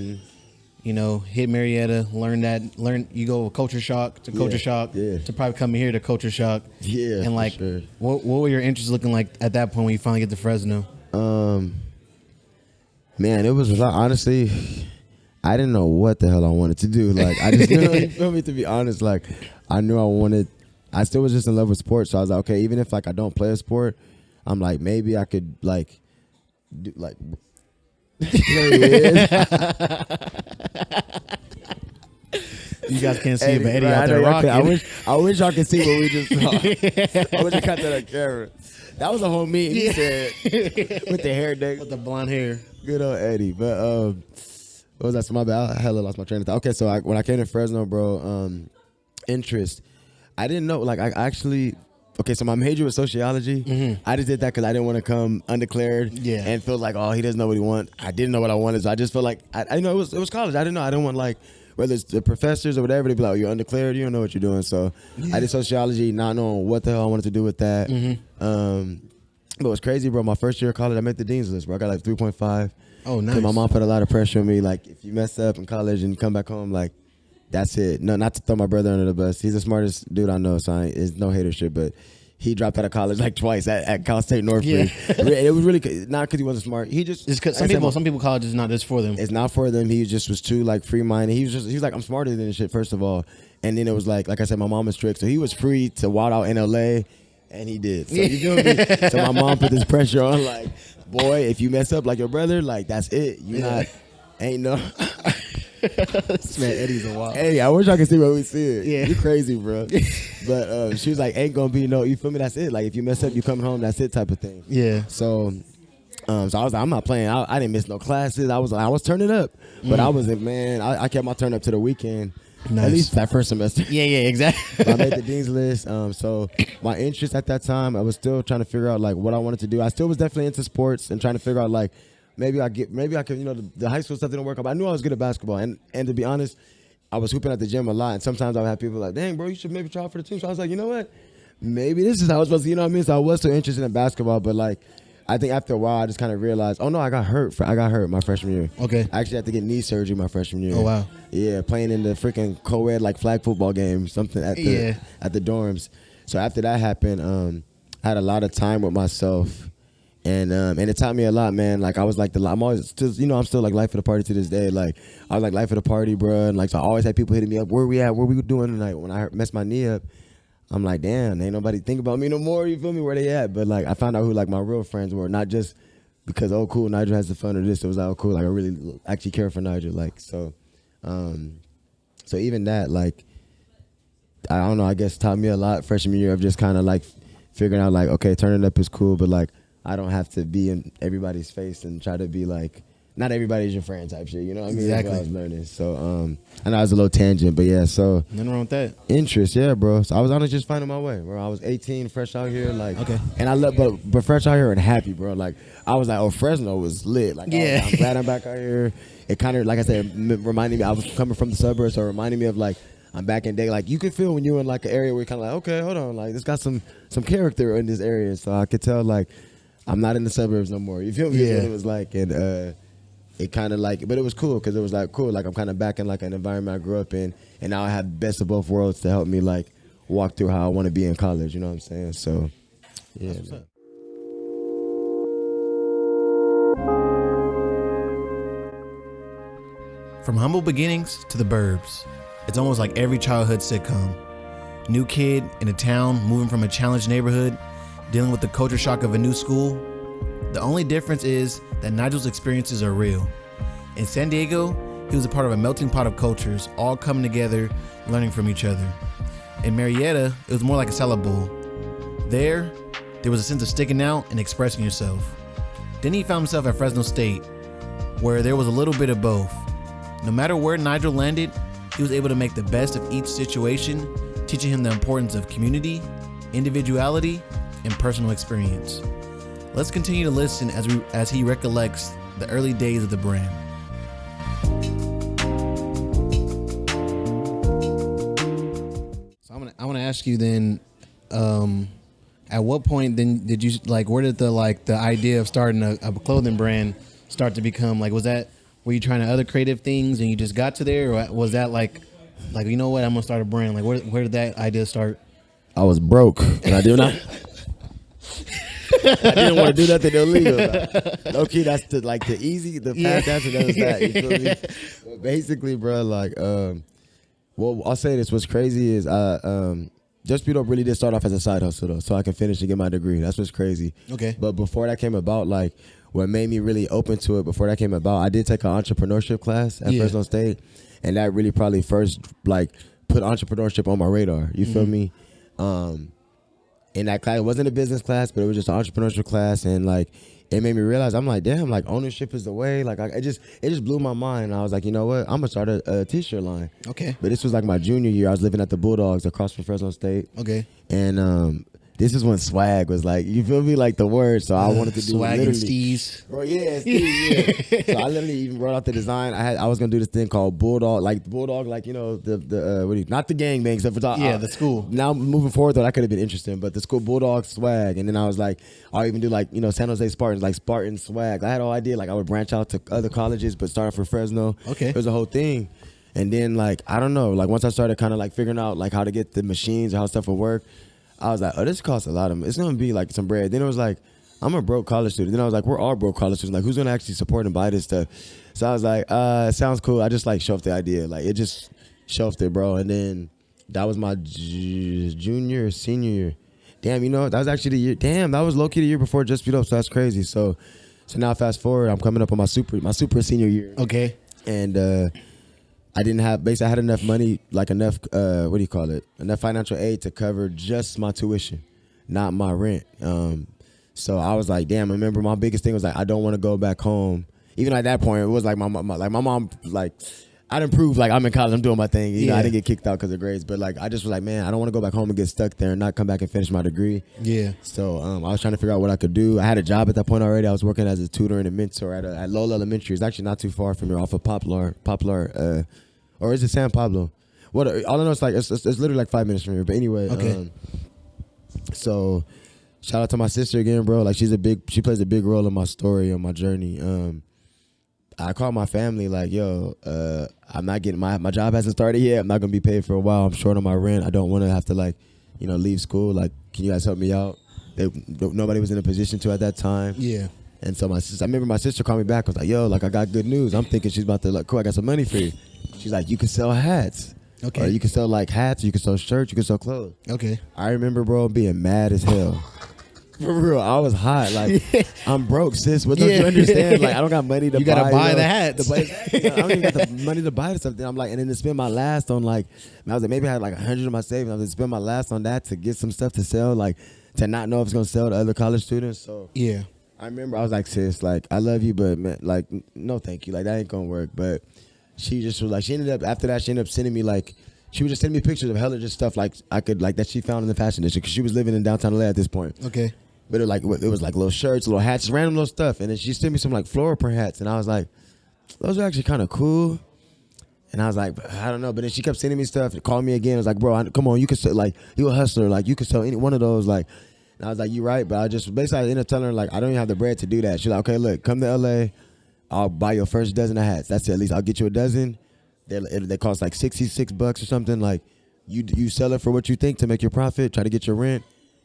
you know, hit Marietta, learn you go culture shock to culture shock to probably coming here to culture shock. Yeah, and like, sure. what were your interests looking like at that point when you finally get to Fresno? Man, it was a lot. Honestly, I didn't know what the hell I wanted to do. Like, I just knew, you feel me, to be honest, like, I knew I still was just in love with sports. So I was like, okay, even if like I don't play a sport, I'm like, maybe I could like do like. There he is. You guys can't see it, but Eddie out there rocking. I wish y'all could see what we just saw. I wish I cut that on camera. That was a whole meeting. He said with the hair day, with the blonde hair. Good old Eddie. But what was that? So my bad. I hella lost my train of thought. Okay, so when I came to Fresno, bro, interest. I didn't know. Like I actually. Okay, so my major was sociology. I just did that because I didn't want to come undeclared and feel like, oh, he doesn't know what he wants. I didn't know what I wanted, so I just felt like I know it was college. I didn't know. I didn't want like whether it's the professors or whatever, they'd be like, oh, you're undeclared, you don't know what you're doing. So I did sociology, not knowing what the hell I wanted to do with that. But what's crazy, bro, my first year of college, I made the dean's list, bro. I got like 3.5. Oh, nice. My mom put a lot of pressure on me. Like, if you mess up in college and you come back home, like, that's it. No, not to throw my brother under the bus. He's the smartest dude I know, so it's no hater shit, but he dropped out of college like twice at Cal State Northridge. It was really not because he wasn't smart. He just some people college is not just for them. It's not for them. He just was too like free minded. He was like, I'm smarter than this shit, first of all. And then it was like I said, my mom was strict, so he was free to wild out in LA, and he did. So you feel me? So my mom put this pressure on, like, boy, if you mess up like your brother, like that's it. Ain't no. This man Eddie's a wild. Eddie, I wish I could see what we see it. Yeah. You crazy, bro. But she was like, ain't gonna be no, you feel me? That's it. Like, if you mess up, you coming home, that's it type of thing. Yeah. So I was like, I'm not playing. I didn't miss no classes. I was turning up. But I wasn't, man, I kept my turn up to the weekend. Nice. At least that first semester. Yeah, exactly. But I made the dean's list. So my interest at that time, I was still trying to figure out like what I wanted to do. I still was definitely into sports and trying to figure out like, maybe I could, the high school stuff didn't work out. But I knew I was good at basketball. And to be honest, I was hooping at the gym a lot. And sometimes I would have people like, dang, bro, you should maybe try out for the team. So I was like, you know what? Maybe this is how it's supposed to, you know what I mean? So I was so interested in basketball. But like, I think after a while, I just kind of realized, oh no, I got hurt my freshman year. Okay. I actually had to get knee surgery my freshman year. Oh, wow. Yeah, playing in the freaking co-ed like flag football game, something at the dorms. So after that happened, I had a lot of time with myself. And it taught me a lot, man. Like, I was like, I'm always still, I'm still like life of the party to this day. Like, I was like life of the party, bro. And like, so I always had people hitting me up, where we at? What we doing tonight? When I messed my knee up, I'm like, damn, ain't nobody think about me no more. You feel me? Where they at? But like, I found out who like my real friends were, not just because, oh, cool, Nigel has the fun or this. It was like, oh, cool, like I really actually care for Nigel. Like, so even that, like, I don't know, I guess taught me a lot freshman year of just kind of like figuring out like, okay, turning up is cool, but like, I don't have to be in everybody's face and try to be like, not everybody's your friend type shit. You know what I mean? Exactly. That's what I was learning. So I know it was a little tangent, but yeah. So nothing wrong with that. Interest, yeah, bro. So I was honestly just finding my way, bro. I was 18, fresh out here, like, okay. And I love, but fresh out here and happy, bro. Like, I was like, oh, Fresno was lit. Like, yeah. I'm glad I'm back out here. It kind of, like I said, reminded me. I was coming from the suburbs, so it reminded me of like, I'm back in day. Like, you can feel when you're in like an area where you're kind of like, okay, hold on, like, this got some character in this area. So I could tell like, I'm not in the suburbs no more. You feel me? Yeah. What it was like, and it kind of like, but it was cool because it was like cool. Like, I'm kind of back in like an environment I grew up in, and now I have best of both worlds to help me like walk through how I want to be in college. You know what I'm saying? So, yeah. From humble beginnings to the Burbs, it's almost like every childhood sitcom. New kid in a town, moving from a challenged neighborhood, dealing with the culture shock of a new school. The only difference is that Nigel's experiences are real. In San Diego, he was a part of a melting pot of cultures, all coming together, learning from each other. In Marietta, it was more like a salad bowl. There was a sense of sticking out and expressing yourself. Then he found himself at Fresno State, where there was a little bit of both. No matter where Nigel landed, he was able to make the best of each situation, teaching him the importance of community, individuality, and personal experience. Let's continue to listen as he recollects the early days of the brand. So I want to ask you then, at what point then did you where did the idea of starting a clothing brand start to become? Were you trying other creative things and you just got to there, or was that like you know what, I'm gonna start a brand? Like where did that idea start? I was broke and I did not. I didn't want to do nothing illegal. Low key, that's the fast answer. That was that. You feel me? But basically, bro, well, I'll say this. What's crazy is JustBeDope really did start off as a side hustle though, so I can finish and get my degree. That's what's crazy. Okay. But before that came about, what made me really open to it, before that came about, I did take an entrepreneurship class at Fresno State, and that really probably first put entrepreneurship on my radar. You feel me? In that class, it wasn't a business class, but it was just an entrepreneurship class, and it made me realize, I'm like, damn, ownership is the way. It just blew my mind. And I was like, you know what? I'm gonna start a t-shirt line. Okay. But this was my junior year. I was living at the Bulldogs across from Fresno State. Okay. And this is when swag was you feel me, the word. So I wanted to do swag literally. And steez. Bro, yeah, steez, yeah. So I literally even wrote out the design. I was gonna do this thing called Bulldog, not the gangbang stuff. The school. Now moving forward though, that could have been interesting, but the school Bulldog swag, and then I was I'll even do San Jose Spartans, Spartan swag. I had no idea I would branch out to other colleges, but start off with Fresno. Okay. It was a whole thing. And then I don't know, once I started kind of figuring out how to get the machines or how stuff would work, I was oh, this costs a lot of money. It's gonna be some bread. Then it was I'm a broke college student. Then I was we're all broke college students. Who's gonna actually support and buy this stuff? So I was it sounds cool. I just shelved the idea. It just shelved it, bro. And then that was my junior or senior year. Damn, that was actually the year. Damn, that was low key the year before JustBeDope. So that's crazy. So now fast forward, I'm coming up on my super senior year. Okay. And I didn't have, basically I had enough money, enough, enough financial aid to cover just my tuition, not my rent. So I was damn, I remember my biggest thing was I don't want to go back home. Even at that point, it was my mom, I didn't prove I'm in college, I'm doing my thing. You know, I didn't get kicked out because of grades, but I just was man, I don't want to go back home and get stuck there and not come back and finish my degree. Yeah. So I was trying to figure out what I could do. I had a job at that point already. I was working as a tutor and a mentor at Lola Elementary. It's actually not too far from here, off of Poplar, or is it San Pablo? What? All I know is it's literally 5 minutes from here. But anyway, okay. So shout out to my sister again, bro. She plays a big role in my story and my journey. I called my family yo, I'm not getting my job hasn't started yet. I'm not gonna be paid for a while. I'm short on my rent. I don't want to have to leave school. Can you guys help me out? Nobody was in a position to at that time. Yeah. And so I remember my sister called me back. Was yo, I got good news. I'm thinking she's about to cool. I got some money for you. She's you can sell hats. Okay. Or you can sell hats. Or you can sell shirts. You can sell clothes. Okay. I remember, bro, being mad as hell. For real, I was hot. I'm broke, sis. What don't you understand? I don't got money to buy. You gotta buy the hats. I don't even got the money to buy something. I'm and then to spend my last on I was maybe I had 100 of my savings. I was to spend my last on that to get some stuff to sell, to not know if it's gonna sell to other college students. So yeah. I remember I was sis, I love you, but man, no thank you. That ain't gonna work. But she just was she ended up, after that, she ended up sending me she would just send me pictures of hella just stuff I could that she found in the fashion district, because she was living in downtown LA at this point. Okay. But it was little shirts, little hats, random little stuff. And then she sent me some floral print hats, and I was those are actually kind of cool. And I was I don't know. But then she kept sending me stuff, called me again. I was bro, come on, you can sell, you a hustler, you can sell any one of those, And I was you right, but I just basically ended up telling her I don't even have the bread to do that. She's okay, look, come to LA, I'll buy your first dozen of hats. That's it. At least I'll get you a dozen. They cost $66 or something. You sell it for what you think to make your profit. Try to get your rent.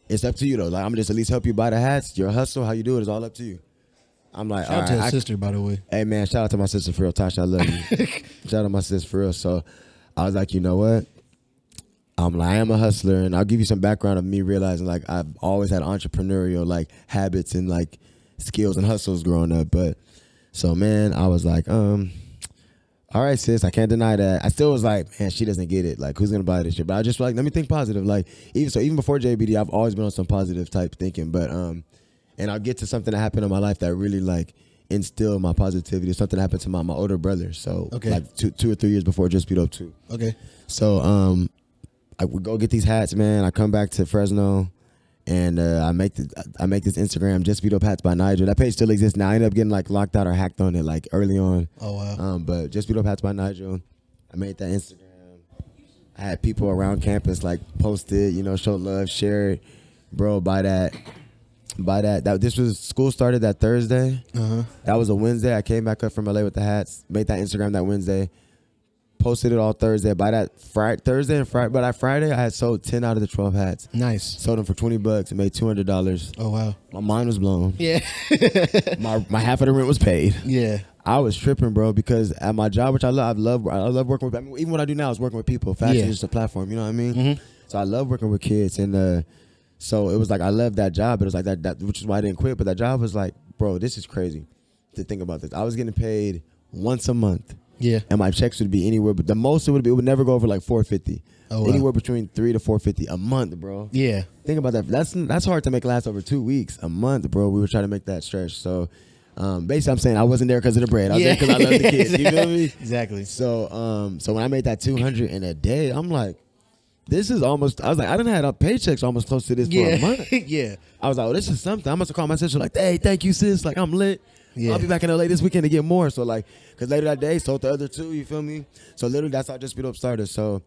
It's up to you though. I'm gonna just at least help you buy the hats. Your hustle, how you do it, is all up to you. I'm shout out to his sister, by the way. Hey man, shout out to my sister for real, Tasha. I love you. Shout out to my sister for real. So I was you know what? I am a hustler, and I'll give you some background of me realizing I've always had entrepreneurial habits and skills and hustles growing up. But so man, I was all right, sis, I can't deny that. I still was man, she doesn't get it. Who's gonna buy this shit? But I just let me think positive. Even before JBD, I've always been on some positive type thinking. But and I'll get to something that happened in my life that really instilled my positivity. Something that happened to my older brother. So okay. 2 or 3 years before JustBeDope too. Okay. So I would go get these hats, man. I come back to Fresno, And I make this Instagram JustBeDope hats by Nigel. That page still exists now. I ended up getting like locked out or hacked on it like early on. Oh wow. But JustBeDope hats by Nigel. I made that Instagram. I had people around campus like post it, show love, share it, bro. Buy that. This was school started that Thursday. That was a Wednesday. I came back up from LA with the hats. Made that Instagram that Wednesday. Posted it all Thursday. By that Thursday and Friday, but that Friday I had sold 10 out of the 12 hats. Nice. Sold them for $20 and made $200. Oh wow. My mind was blown. Yeah. my half of the rent was paid. Yeah. I was tripping, bro, because at my job, which I love working with. I mean, even what I do now is working with people. Fashion is just a platform. You know what I mean? Mm-hmm. So I love working with kids, and so it was like I loved that job. It was like that, which is why I didn't quit. But that job was like, bro, this is crazy to think about this. I was getting paid once a month. Yeah. And my checks would be anywhere, but the most it would never go over like $450. Oh, wow. Anywhere between $300 to $450 a month, bro. Yeah. Think about that. That's hard to make last over 2 weeks. A month, bro. We were trying to make that stretch. So basically I'm saying I wasn't there because of the bread. I was there because I love the kids. You feel me? Exactly. So when I made that $200 in a day, I'm like, this is almost, I was like, I didn't have paychecks almost close to this for a month. Yeah. I was like, oh, this is something. I must have called my sister like, hey, thank you, sis. Like, I'm lit. Yeah. I'll be back in LA this weekend to get more. So like, cause later that day, sold the other two. You feel me? So literally, that's how JustBeDope started. So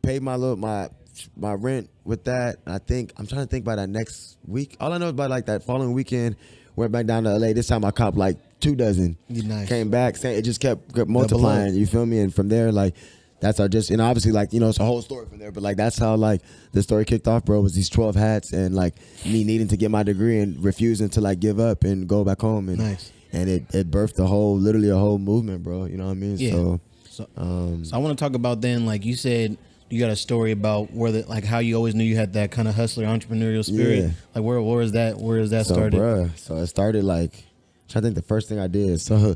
paid my rent with that. I'm trying to think by that next week. All I know is by like that following weekend, went back down to LA. This time I copped like 24. Nice. Came back, saying it just kept multiplying. You feel me? And from there, like. That's how obviously like, it's a whole story from there, but like that's how like the story kicked off, bro, was these 12 hats and like me needing to get my degree and refusing to like give up and go back home. And nice. And it birthed literally a whole movement, bro. You know what I mean? Yeah. So I want to talk about then, like you said, you got a story about like how you always knew you had that kind of hustler entrepreneurial spirit. Yeah. Like where is that started? Bro, so it started like, I'm trying to think the first thing I did. So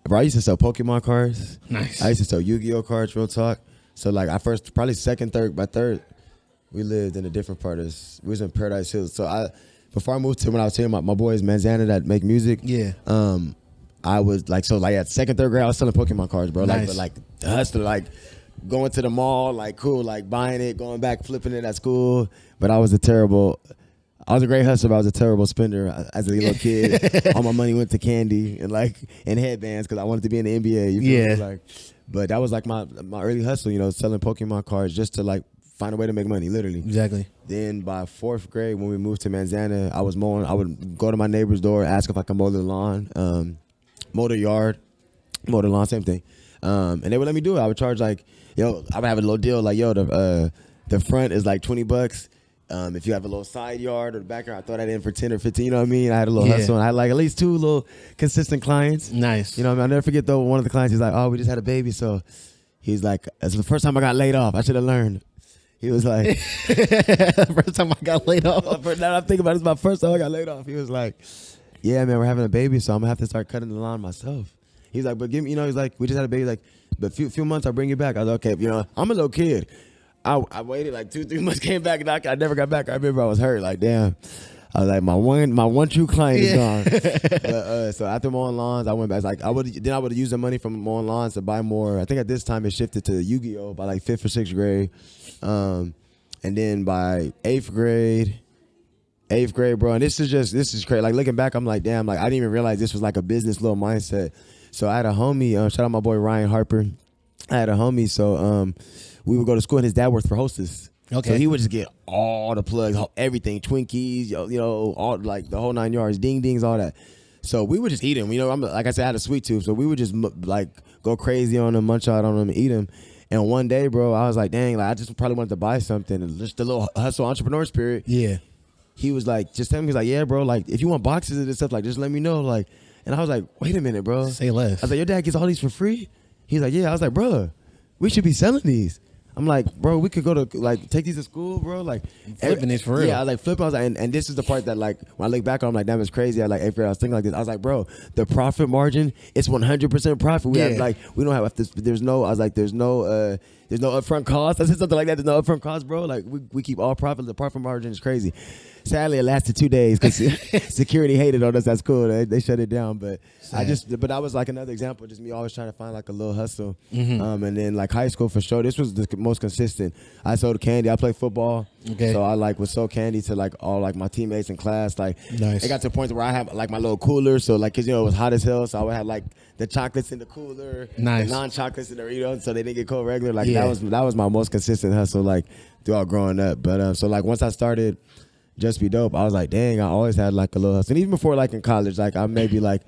bro, I used to sell Pokemon cards. Nice. I used to sell Yu-Gi-Oh cards, real talk. So like probably second, third, by third, we lived in a different part of this. We was in Paradise Hills. So before I moved to when I was here, my boys Manzana that make music. Yeah. I was like, so like at second, third grade, I was selling Pokemon cards, bro. Nice. Like the hustler, like going to the mall, like cool, like buying it, going back, flipping it at school. But I was a great hustler, but I was a terrible spender as a little kid. All my money went to candy and headbands because I wanted to be in the NBA. You feel me? Like, but that was like my early hustle, selling Pokemon cards just to like find a way to make money, literally. Exactly. Then by fourth grade, when we moved to Manzana, I would go to my neighbor's door, ask if I could mow the lawn, mow the yard, mow the lawn, same thing. And they would let me do it. I would charge like, I would have a little deal like, the front is like $20. If you have a little side yard or the backyard, I throw that in for 10 or 15. You know what I mean? I had a little hustle. And I had like at least 2 little consistent clients. Nice. You know what I mean? I'll never forget though. One of the clients, he's like, "Oh, we just had a baby." So he's like, "That's the first time I got laid off. I should have learned." He was like, "First time I got laid off." Now I'm thinking about it, it's my first time I got laid off. He was like, "Yeah, man, we're having a baby, so I'm gonna have to start cutting the lawn myself." He's like, "But give me," he's like, "We just had a baby. Like, but few months I'll bring you back." I was like, "Okay, I'm a little kid." I waited like 2-3 months, came back, and I never got back. I remember I was hurt. Like, damn. I was like, my one true client is gone. But, so after mowing lawns, I went back. Like I would have used the money from mowing lawns to buy more. I think at this time it shifted to Yu-Gi-Oh by like 5th or 6th grade, and then by 8th grade, bro. And this is crazy. Like looking back, I'm like, damn. Like I didn't even realize this was like a business little mindset. So I had a homie. Shout out my boy Ryan Harper. I had a homie. So we would go to school and his dad worked for Hostess. Okay. So he would just get all the plugs, everything, Twinkies, all like the whole 9 yards, ding dings, all that. So we would just eat them. I'm like I said, I had a sweet tooth, so we would just like go crazy on them, munch out on them, and eat them. And one day, bro, I was like, dang, like I just probably wanted to buy something, and just a little hustle entrepreneur spirit. Yeah. He was like, just tell me, he's like, yeah, bro, like if you want boxes of this stuff, like just let me know, like. And I was like, wait a minute, bro. Say less. I was like, your dad gets all these for free? He's like, yeah. I was like, bro, we should be selling these. I'm like, bro, we could go to like take these to school, bro. Like flipping these for real. Yeah, I was like flipping. I was like, and this is the part that like when I look back on, I'm like, damn, it's crazy. I like 8th grade, I was thinking like this. I was like, bro, the profit margin, it's 100% profit. We have like we don't have this. There's no. I was like, there's no upfront cost. I said something like that. There's no upfront cost, bro. Like we keep all profit. The profit margin is crazy. Sadly, it lasted 2 days because security hated on us. That's cool. They shut it down. But but that was like another example. Just me always trying to find like a little hustle. And then like high school for sure. This was the most consistent. I sold candy. I played football. Okay. So I like was so candy to like all like my teammates in class. Like Nice. it got to the point where I have like my little cooler. So like, cause you know it was hot as hell. So I would have like the chocolates in the cooler, Nice. the non-chocolates in the, you know, so they didn't get cold regular. Like Yeah. that was my most consistent hustle like throughout growing up. But so like once I started JustBeDope, I was like, dang, I always had like a little hustle. And even before like in college, like I maybe like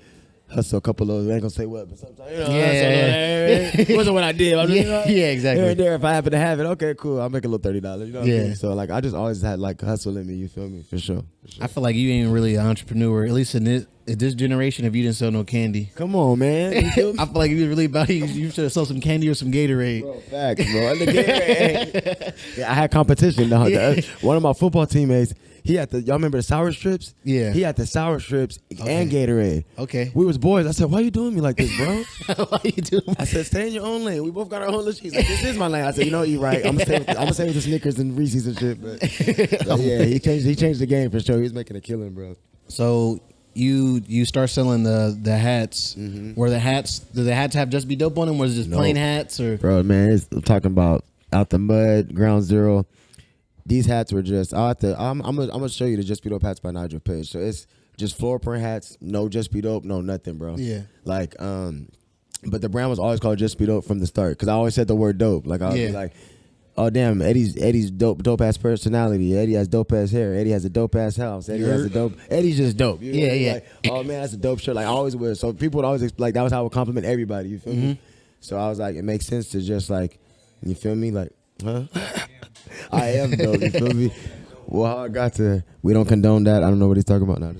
hustle a couple of those. I ain't gonna say what, but sometimes, you know, it wasn't what I did. I mean, Exactly. Here and there, if I happen to have it, okay, cool. I'll make a little $30. You know what I Yeah. mean? So like, I just always had like hustle in me. You feel me? For sure. I feel like you ain't really an entrepreneur, at least in this generation. If you didn't sell no candy, Come on, man. You feel me? I feel like if you really about it, you should have sold some candy or some Gatorade. Bro, facts, bro. And the Gatorade, yeah, I had competition. One of my football teammates, he had y'all remember the sour strips? Yeah. He had the sour strips and Gatorade. Okay. We was boys. I said, why you doing me like this, bro? Why you doing? I said, stay in your own lane. We both got our own little. He's like, this is my lane. I said, you know, you right. I'm gonna stay with the Snickers and Reese's and shit. But yeah, he changed the game for sure. He was making a killing, bro. So you start selling the hats. Mm-hmm. Were the hats? Did the hats have JustBeDope on them? Was it just plain hats or? Bro, man, I'm talking about out the mud, ground zero. These hats were just. I'm gonna show you the JustBeDope hats by Nigel page. So it's just floor print hats, no JustBeDope, no nothing, bro. Yeah. Like but the brand was always called JustBeDope from the start because I always said the word dope. Like I was be like, oh damn, Eddie's dope ass personality. Eddie has dope ass hair. Eddie has a dope ass house. Eddie's just dope. You know what I mean? Like, oh man, that's a dope shirt. Like I always would. So people would always like that was how I would compliment everybody. You feel me? So I was like, it makes sense to just like, you feel me? Like, huh? I am dope. You feel me? Well, how I got to, we don't condone that. I don't know what he's talking about now.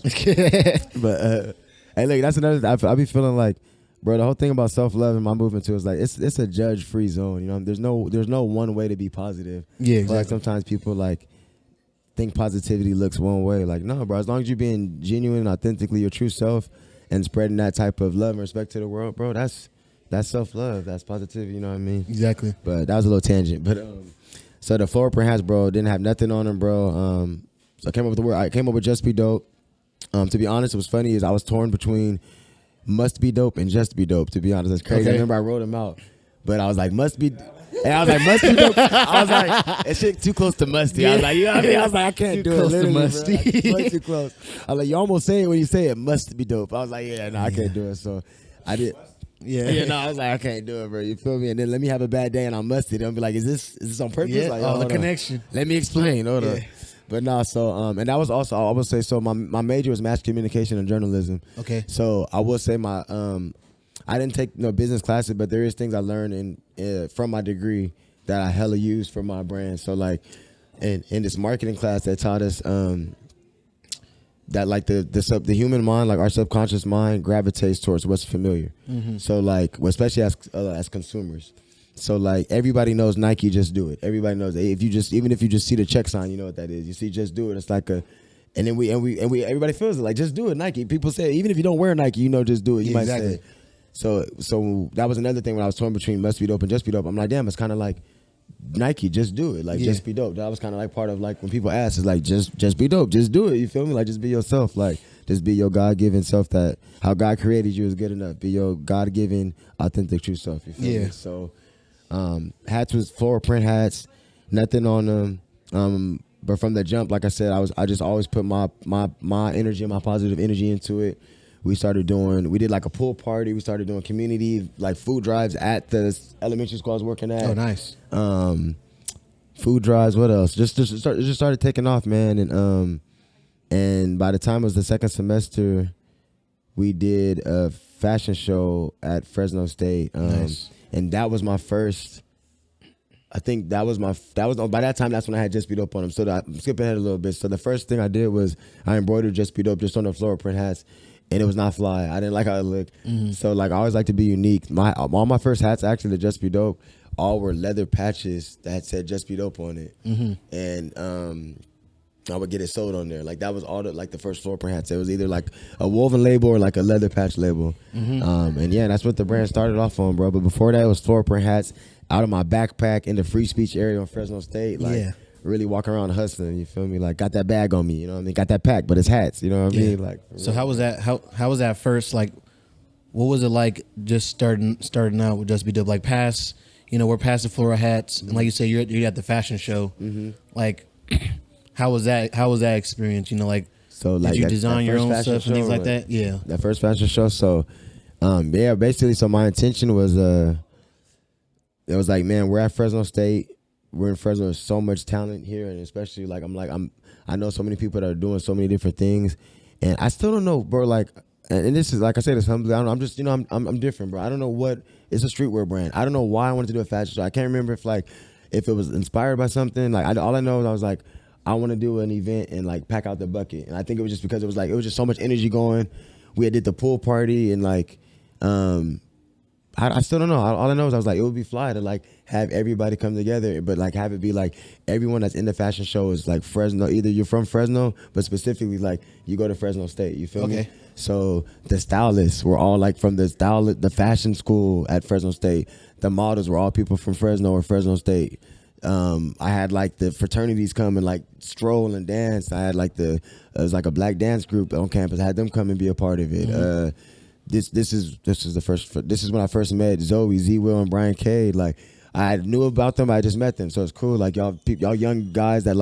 But hey, look, that's another. I be feeling like, bro, the whole thing about self-love and my movement too is like it's a judge-free zone. You know, there's no one way to be positive. Yeah, exactly. Like sometimes people like think positivity looks one way. Like no, bro. As long as you're being genuine, authentically your true self, and spreading that type of love and respect to the world, bro, that's self-love. That's positivity. You know what I mean? Exactly. But that was a little tangent. But so the floor print hats, bro, didn't have nothing on them, bro. So I came up with the word. I came up with JustBeDope. To be honest, it was funny is I was torn between must be dope and JustBeDope. To be honest, that's crazy. Okay. I remember I wrote them out, but I was like must be, and I was like must be dope. I was like that shit too close to musty. I was like, you know what I mean? I was like, I can't do it. Close to Literally, musty. bro. Like, way too close. I was like, you almost say it when you say it must be dope. I was like, yeah, no, I can't do it. So I did. Yeah, no, I was like, I can't do it, bro. You feel me? And then let me have a bad day and I'm musty. They'll be like, is this on purpose? Yeah. Like, The connection. Let me explain. Hold on. But no, so and that was also I would say so my major was mass communication and journalism. Okay. So I will say my I didn't take no business classes, but there is things I learned from my degree that I hella use for my brand. So like in this marketing class they taught us that like the human mind, like our subconscious mind gravitates towards what's familiar. So like especially as consumers. So like everybody knows Nike, just do it. Everybody knows even if you just see the check sign, you know what that is. You see just do it. It's like and then we everybody feels it like just do it, Nike. People say even if you don't wear Nike, you know just do it. You might say it. So that was another thing when I was torn between must be dope and JustBeDope. I'm like, damn, it's kind of like Nike, just do it. Like JustBeDope. That was kind of like part of like when people ask, it's like just be dope, just do it. You feel me? Like just be yourself. Like just be your God-given self. That how God created you is good enough. Be your God-given, authentic, true self. You feel me? So hats was floor print hats, nothing on them. But from the jump, like I said, I just always put my energy and my positive energy into it. We did like a pool party. We started doing community like food drives at the elementary school I was working at. Oh, nice. Food drives. What else? It just started taking off, man. And by the time it was the second semester, we did a fashion show at Fresno State. Nice. And that was my first. I think by that time that's when I had JustBeDope on them. So I'm skipping ahead a little bit. So the first thing I did was I embroidered JustBeDope just on the floor print hats. And it was not fly. I didn't like how it looked. So like I always like to be unique. All my first hats actually the JustBeDope all were leather patches that said JustBeDope on it. And I would get it sold on there. Like that was all the first floor print hats. It was either like a woven label or like a leather patch label. And yeah, that's what the brand started off on, bro. But before that it was floor print hats out of my backpack in the free speech area on Fresno State. Like really walking around hustling, you feel me? Like got that bag on me, you know what I mean? Got that pack, but it's hats, you know what I mean? Like so how was that how was that first, like what was it like just starting out with JustBeDope? Like we're past the floral hats and like you say you're at the fashion show. Like How was that? How was that experience? You know, like, So like, did you that design your first own fashion stuff and things show, like that? Yeah. That first fashion show. So, yeah, basically, so my intention was, it was like, man, we're at Fresno State. We're in Fresno. There's so much talent here, and especially like, I know so many people that are doing so many different things, and I still don't know, bro. Like, and this is like I say this humbly. I don't know, I'm just, you know, I'm different, bro. I don't know what it's a streetwear brand. I don't know why I wanted to do a fashion show. I can't remember if it was inspired by something. Like, all I know is I was like, I want to do an event and like pack out the bucket, and I think it was just because it was just so much energy going. We had did the pool party and like, I still don't know. All I know is I was like, it would be fly to like have everybody come together, but like have it be like everyone that's in the fashion show is like Fresno. Either you're from Fresno, but specifically like you go to Fresno State. You feel me? So the stylists were all like from the fashion school at Fresno State. The models were all people from Fresno or Fresno State. I had like the fraternities come and like stroll and dance. I had like it was like a black dance group on campus. I had them come and be a part of it. Mm-hmm. This is when I first met Zoe, Z Will, and Brian Cade. Like I knew about them, I just met them, so it's cool. Like y'all young guys that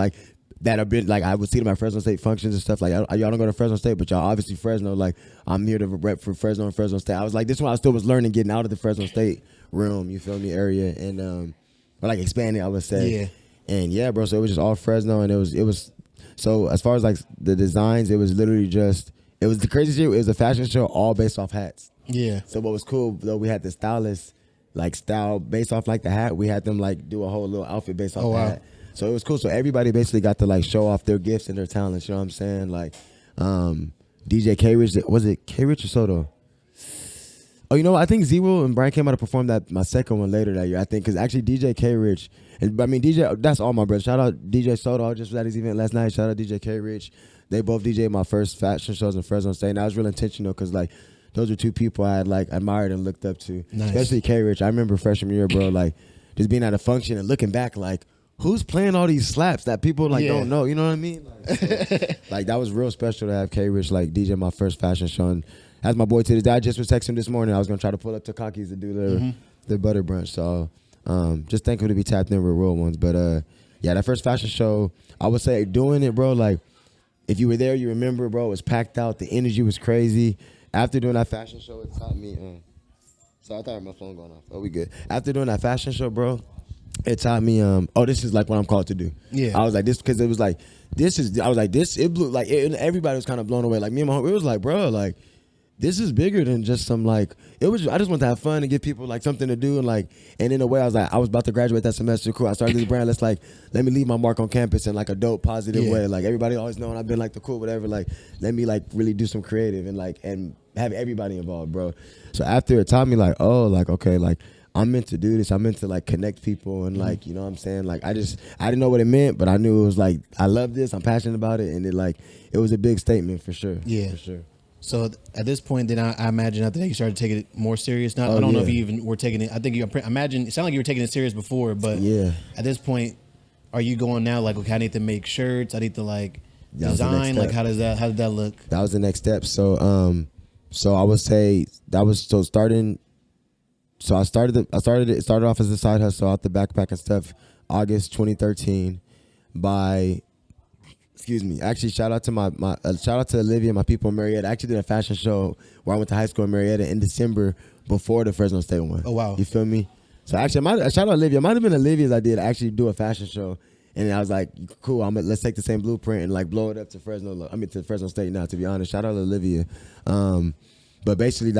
have been like I would see them at Fresno State functions and stuff. Like y'all don't go to Fresno State, but y'all obviously Fresno. Like I'm here to rep for Fresno and Fresno State. I was like this one I still was learning, getting out of the Fresno State realm. You feel me? Area and or like expanding, I would say. Yeah. And yeah, bro. So it was just all Fresno, and it was. So as far as like the designs, it was literally just. It was the craziest shit. It was a fashion show all based off hats. Yeah. So what was cool though, we had the stylists like style based off like the hat. We had them like do a whole little outfit based off the hat. So it was cool. So everybody basically got to like show off their gifts and their talents. You know what I'm saying? Like DJ K Rich, was it K Rich or Soto? Oh, you know what? I think Z-Will and Brian came out to perform that my second one later that year. I think because actually DJ K Rich and I mean DJ, that's all my brothers. Shout out DJ Soto. I just was at his event last night. Shout out DJ K Rich. They both DJed my first fashion shows in Fresno State, and I was real intentional because like those are two people I had like admired and looked up to. Nice. Especially K Rich. I remember freshman year, bro, like just being at a function and looking back like who's playing all these slaps that people like don't know. You know what I mean? Like, so, like that was real special to have K Rich like DJ my first fashion show. And as my boy to this day, I just was texting him this morning. I was gonna try to pull up to Kaki's to do their butter brunch. So just thankful to be tapped in with real ones. But yeah, that first fashion show, I would say doing it, bro, like if you were there, you remember, bro, it was packed out. The energy was crazy. After doing that fashion show, it taught me. So I thought my phone going off. Oh, we good. After doing that fashion show, bro, it taught me. This is like what I'm called to do. Yeah. I was like this because it was like this is. I was like this. It blew like everybody was kind of blown away. Like me and my home, it was like, bro, like this is bigger than just some like. It was. I just want to have fun and give people like something to do and in a way I was like I was about to graduate that semester. Cool. I started this brand. Let me leave my mark on campus in like a dope, positive way. Like everybody always knowing I've been like the cool whatever. Like let me like really do some creative and have everybody involved, bro. So after it taught me like okay like I'm meant to do this. I'm meant to like connect people and like you know what I'm saying. Like I didn't know what it meant, but I knew it was like I love this. I'm passionate about it, and it was a big statement for sure. Yeah, for sure. So at this point, then I imagine after that you started taking it more serious. Now I don't know if you even were taking it. I think imagine it sounded like you were taking it serious before, but at this point, are you going now like okay, I need to make shirts. I need to like design. Like how did that look? That was the next step. So so I would say that was starting. So I started off as a side hustle out the backpack and stuff. August 2013. Actually, shout out to Olivia, my people in Marietta. I actually did a fashion show where I went to high school in Marietta in December before the Fresno State one. Oh wow! You feel me? So actually, shout out Olivia. It might have been Olivia's idea to actually do a fashion show, and I was like, cool. Let's take the same blueprint and like blow it up to to Fresno State now. To be honest, shout out to Olivia. But basically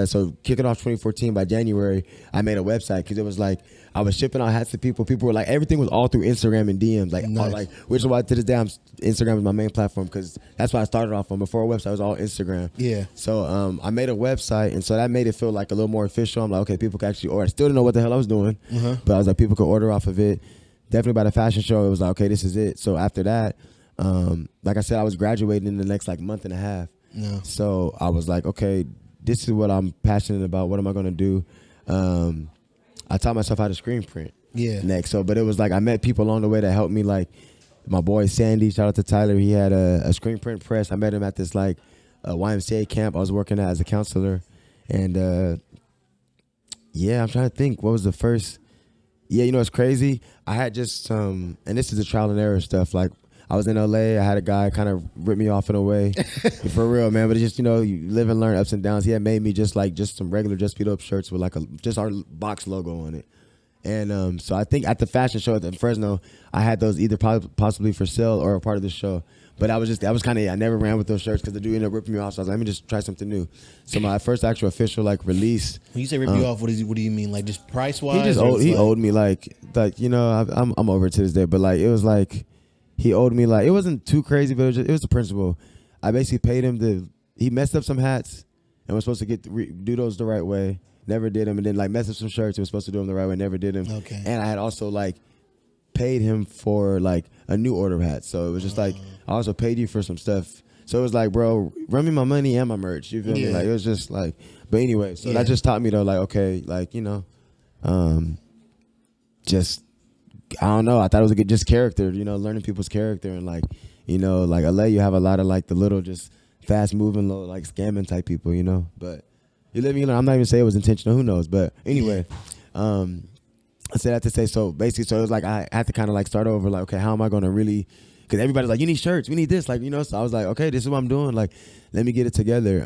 so kicking off 2014 by January, I made a website because it was like I was shipping out hats to people. People were like, everything was all through Instagram and DMs, which is why to this day Instagram is my main platform because that's what I started off on. Before a website was all Instagram. Yeah. So I made a website, and so that made it feel like a little more official. I'm like, okay, people can actually order. I still didn't know what the hell I was doing, but I was like, people could order off of it. Definitely by the fashion show, it was like, okay, this is it. So after that, like I said, I was graduating in the next like month and a half. No. So I was like, okay, this is what I'm passionate about. What am I going to do? I taught myself how to screen print. Yeah. Next. So, but it was like I met people along the way that helped me. Like my boy Sandy, shout out to Tyler. He had a screen print press. I met him at this like YMCA camp I was working at as a counselor. And I'm trying to think. What was the first? Yeah, you know, it's crazy. I had just and this is the trial and error stuff. Like I was in LA. I had a guy kind of rip me off in a way, for real, man. But it's just, you know, you live and learn ups and downs. He had made me just some regular JustBeDope shirts with like just our box logo on it. And so I think at the fashion show at Fresno, I had those either possibly for sale or a part of the show. But I never ran with those shirts because the dude ended up ripping me off. So I was like, let me just try something new. So my first actual official like release. When you say rip you off, what do you mean? Like just price wise? He owed me like you know, I'm over it to this day. But like it was like he owed me like, it wasn't too crazy, but it was the principle. I basically paid him he messed up some hats and was supposed to do those the right way. Never did them, and then like messed up some shirts. He was supposed to do them the right way. Never did them. Okay. And I had also like paid him for like a new order of hats. So it was just like I also paid you for some stuff. So it was like, bro, run me my money and my merch. You feel me? Like it was just like, but anyway. So that just taught me though, like okay, like you know, just I don't know. I thought it was a good just character. You know, learning people's character and like you know, like LA, you have a lot of like the little just fast moving, little like scamming type people. You know, but. You live, you know, I'm not even saying it was intentional. Who knows? But anyway, I said that to say, so basically, so it was like I had to kind of like start over, like, okay, how am I going to really, because everybody's like, you need shirts, we need this, like, you know, so I was like, okay, this is what I'm doing, like, let me get it together.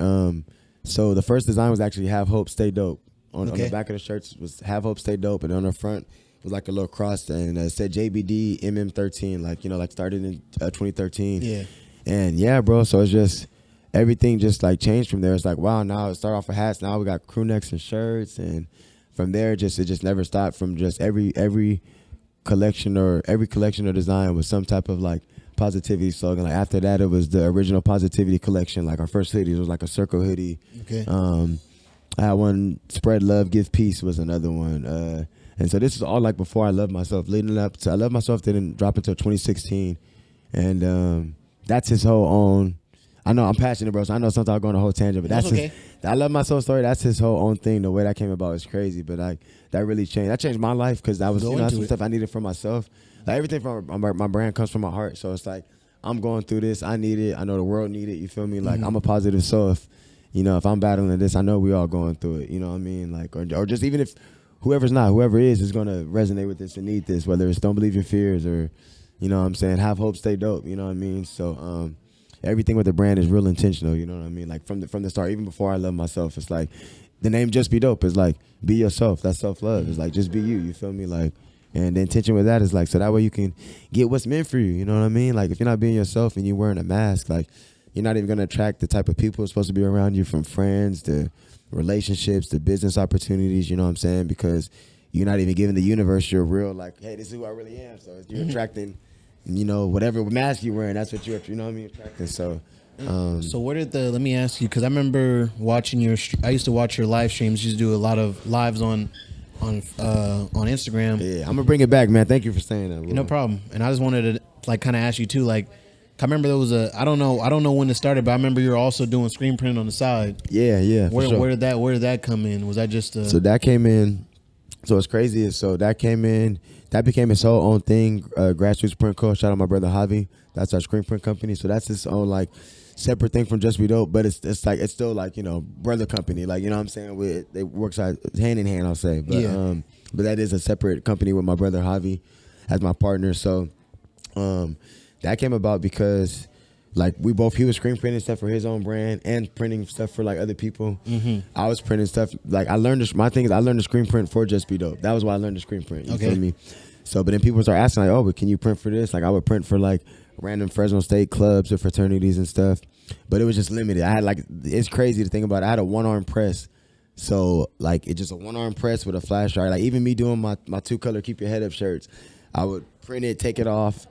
So the first design was actually Have Hope, Stay Dope. On the back of the shirts was Have Hope, Stay Dope, and on the front was like a little cross, and it said JBD MM13, like, you know, like started in 2013. Yeah. And yeah, bro, so it's just, everything just like changed from there. It's like, wow, now it started off with hats. Now we got crew necks and shirts. And from there, it just never stopped from just every collection or design was some type of like positivity slogan. Like after that, it was the original positivity collection. Like our first hoodie was like a circle hoodie. Okay. I had one, Spread Love, Give Peace was another one. And so this is all like before I Love Myself. Leading up to I Love Myself didn't drop until 2016. And that's his whole own. I know I'm passionate, bro, so I know sometimes I'll go on a whole tangent, but that's okay. I Love Myself story. That's his whole own thing. The way that came about is crazy, but like that really changed. That changed my life because that was some stuff I needed for myself. Like everything from my brand comes from my heart, so it's like I'm going through this. I need it. I know the world need it. You feel me? Like I'm a positive soul. If I'm battling this, I know we all going through it. You know what I mean? Like or just even if whoever is gonna resonate with this and need this. Whether it's don't believe your fears or you know what I'm saying, have hope, stay dope. You know what I mean? So everything with the brand is real intentional, you know what I mean? Like from the start, even before I Love Myself, it's like the name JustBeDope is like be yourself. That's self-love. It's like just be you feel me? Like, and the intention with that is like so that way you can get what's meant for you, you know what I mean? Like if you're not being yourself and you're wearing a mask, like you're not even gonna attract the type of people who are supposed to be around you, from friends to relationships to business opportunities, you know what I'm saying? Because you're not even giving the universe your real like, hey, this is who I really am. So you're attracting, you know, whatever mask you're wearing, that's what you know what I mean, attracting. So so where did let me ask you, because I remember watching I used to watch your live streams. You used to do a lot of lives on Instagram. Yeah, I'm gonna bring it back, man. Thank you for saying that. No problem. And I just wanted to like kind of ask you too, like I remember there was I don't know when it started, but I remember you were also doing screen print on the side. Yeah. Where did that come in? Was that just So that came in. So what's crazy is that came in. That became his whole own thing. Grassroots Print Co. Shout out my brother Javi. That's our screen print company. So that's his own like separate thing from JustBeDope, but it's like it's still like, you know, brother company. Like, you know what I'm saying? They work hand in hand, I'll say. But but that is a separate company with my brother Javi as my partner. So that came about because like he was screen printing stuff for his own brand and printing stuff for like other people. I was printing stuff like I learned the screen print for JustBeDope. That was why I learned the screen print. You feel me? So, but then people start asking like, oh, but can you print for this? Like I would print for like random Fresno State clubs or fraternities and stuff, but it was just limited. I had like, it's crazy to think about it. I had a one-arm press. So like it's just a one-arm press with a flash dryer. Like even me doing my two-color Keep Your Head Up shirts, I would print it, take it off,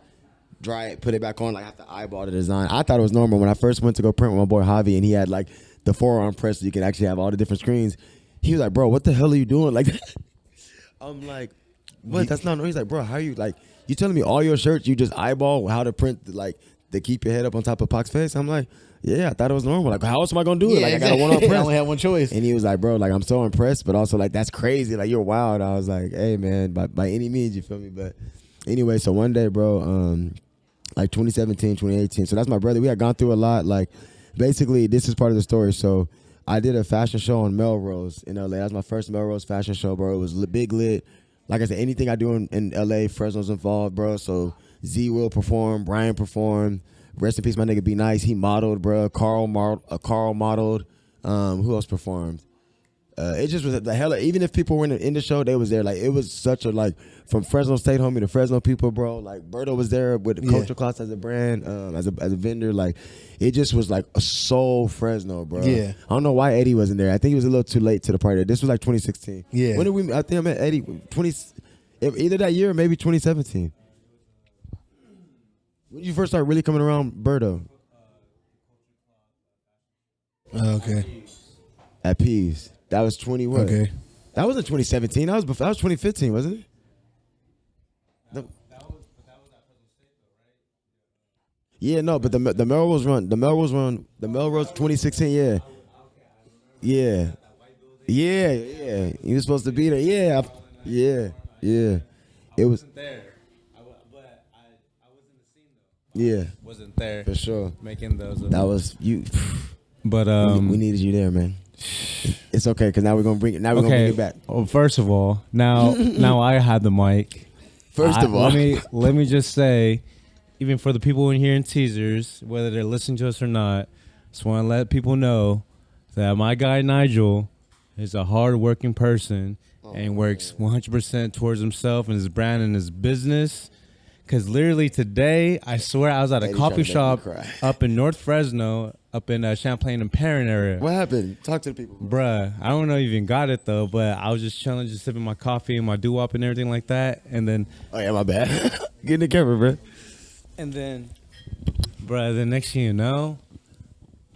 dry it, put it back on. Like I have to eyeball the design. I thought it was normal when I first went to go print with my boy Javi, and he had like the four-arm press so you can actually have all the different screens. He was like, bro, what the hell are you doing? Like, I'm like, what? That's not normal. He's like, bro, how you like, you telling me all your shirts you just eyeball how to print like the Keep Your Head Up on top of Pac's face? I'm like, yeah, I thought it was normal. Like, how else am I gonna do it? Like, exactly. I got a one-arm press. I only had one choice. And he was like, bro, like I'm so impressed, but also like that's crazy. Like you're wild. I was like, hey man, by any means, you feel me? But anyway, so one day, bro, like 2017, 2018. So that's my brother. We had gone through a lot. Like basically, this is part of the story. So I did a fashion show on Melrose in LA. That was my first Melrose fashion show, bro. It was big lit. Like I said, anything I do in LA, Fresno's involved, bro. So Z Will performed, Brian performed. Rest in peace, my nigga Be Nice. He modeled, bro. Carl modeled. Who else performed? It just was the hell. Even if people were in the show, they was there. Like it was such a like from Fresno State, homie, to Fresno people, bro. Like Berto was there with the Culture Class as a brand, as a vendor. Like it just was like a soul Fresno, bro. Yeah. I don't know why Eddie wasn't there. I think he was a little too late to the party. This was like 2016. Yeah. When did we? I think I met Eddie either that year or maybe 2017. When did you first start really coming around Berto? Okay. At Pease. That was 20 what? Okay. That wasn't 2017. That was 2015, wasn't it? Yeah, no, but the Melrose run, the Melrose 2016, yeah. You were supposed to be there. Yeah. It was there. But I was in the scene though. Yeah. Wasn't there For sure. making those. That was you. But we needed you there, man. It's okay because now we're gonna bring it. Now we're gonna bring it back. Well, first of all, now I have the mic. First of all, let me just say, even for the people in here in teasers, whether they're listening to us or not, just want to let people know that my guy Nigel is a hard-working person and works 100% towards himself and his brand and his business. Because literally today, I swear I was at a coffee shop up in North Fresno, up in Champlain and Perrin area. What happened? Talk to the people. Bruh, I don't know if you even got it though, but I was just chilling, just sipping my coffee and my doo-wop and everything like that. And then... Oh yeah, my bad. Get in the camera, bro. And then, bruh, the next thing you know,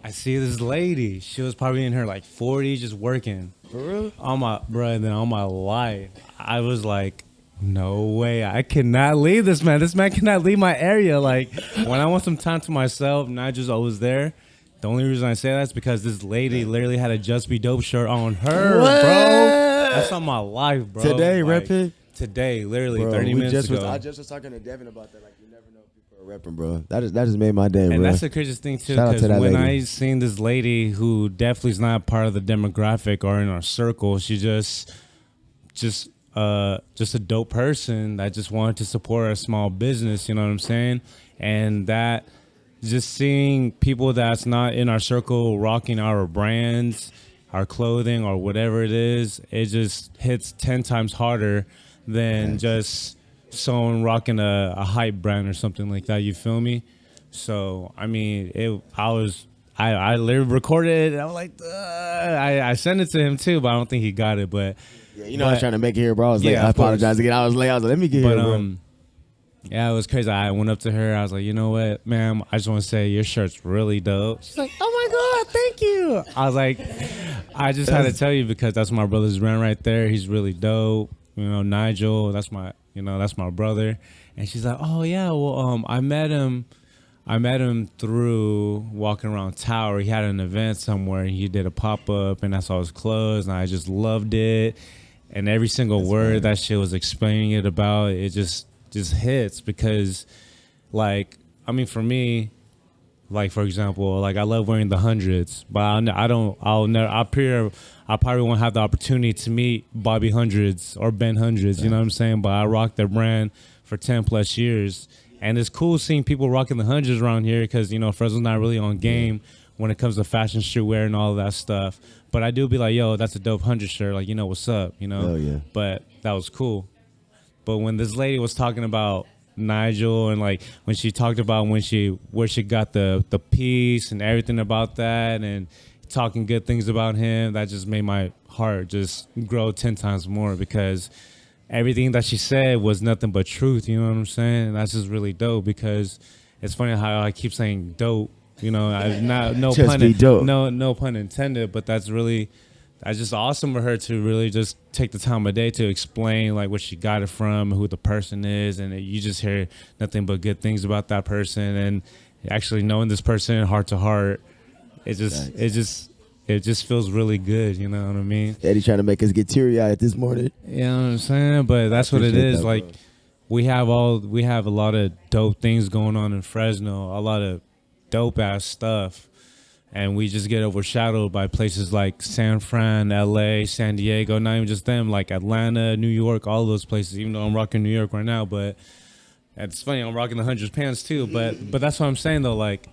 I see this lady. She was probably in her like 40s just working. For real? On my life, I was like, no way, I cannot leave this man. This man cannot leave my area. Like, when I want some time to myself, Nigel's always there. The only reason I say that is because this lady literally had a JustBeDope shirt on her, what? bro. That's on my life, bro. Today, like, repping? Today, literally, Bro, 30 minutes ago. I just was talking to Devin about that. Like, you never know if people are repping, bro. That just made my day, bro. And that's the craziest thing, too, Shout out because to that when lady. I seen this lady who definitely is not part of the demographic or in our circle, she just a dope person that just wanted to support a small business, you know what I'm saying? And that just seeing people that's not in our circle rocking our brands, our clothing or whatever it is, it just hits 10 times harder than just someone rocking a hype brand or something like that, you feel me? So, I mean, I literally recorded it and I was like, I sent it to him too, but I don't think he got it, but... Yeah, you know, I was trying to make it here, bro. I was late. Yeah, I of course. apologize again. I was late. I was like, let me get here, bro. Yeah, it was crazy. I went up to her. I was like, you know what, ma'am? I just want to say your shirt's really dope. She's like, oh my God, thank you. I was like, I just had to tell you because that's my brother's brand right there. He's really dope. You know, Nigel, that's my brother. And she's like, oh yeah, well, I met him through walking around Tower. He had an event somewhere. He did a pop-up, and I saw his clothes, and I just loved it. And every single word that she was explaining it about, it just hits because, like, I mean, for me, like, for example, like, I love wearing the hundreds, but I probably won't have the opportunity to meet Bobby Hundreds or Ben Hundreds, you know what I'm saying? But I rocked their brand for 10 plus years. And it's cool seeing people rocking the hundreds around here because, you know, Fresno's not really on game when it comes to fashion, streetwear, and all of that stuff. But I do be like, yo, that's a dope 100 shirt. Like, you know, what's up, you know? Hell yeah. But that was cool. But when this lady was talking about Nigel and, like, when she talked about where she got the piece and everything about that and talking good things about him, that just made my heart just grow 10 times more because everything that she said was nothing but truth, you know what I'm saying? And that's just really dope because it's funny how I keep saying dope, you know, no pun intended, but that's just awesome for her to really just take the time of day to explain like where she got it from, who the person is, and you just hear nothing but good things about that person. And actually knowing this person heart to heart, it just feels really good, you know what I mean? Eddie trying to make us get teary-eyed this morning. You know what I'm saying? But that's what it is. Like, we have a lot of dope things going on in Fresno, a lot of dope ass stuff. And we just get overshadowed by places like San Fran, LA, San Diego, not even just them, like Atlanta, New York, all those places, even though I'm rocking New York right now. But It's funny, I'm rocking the 100 pants too, but that's what I'm saying though. Like,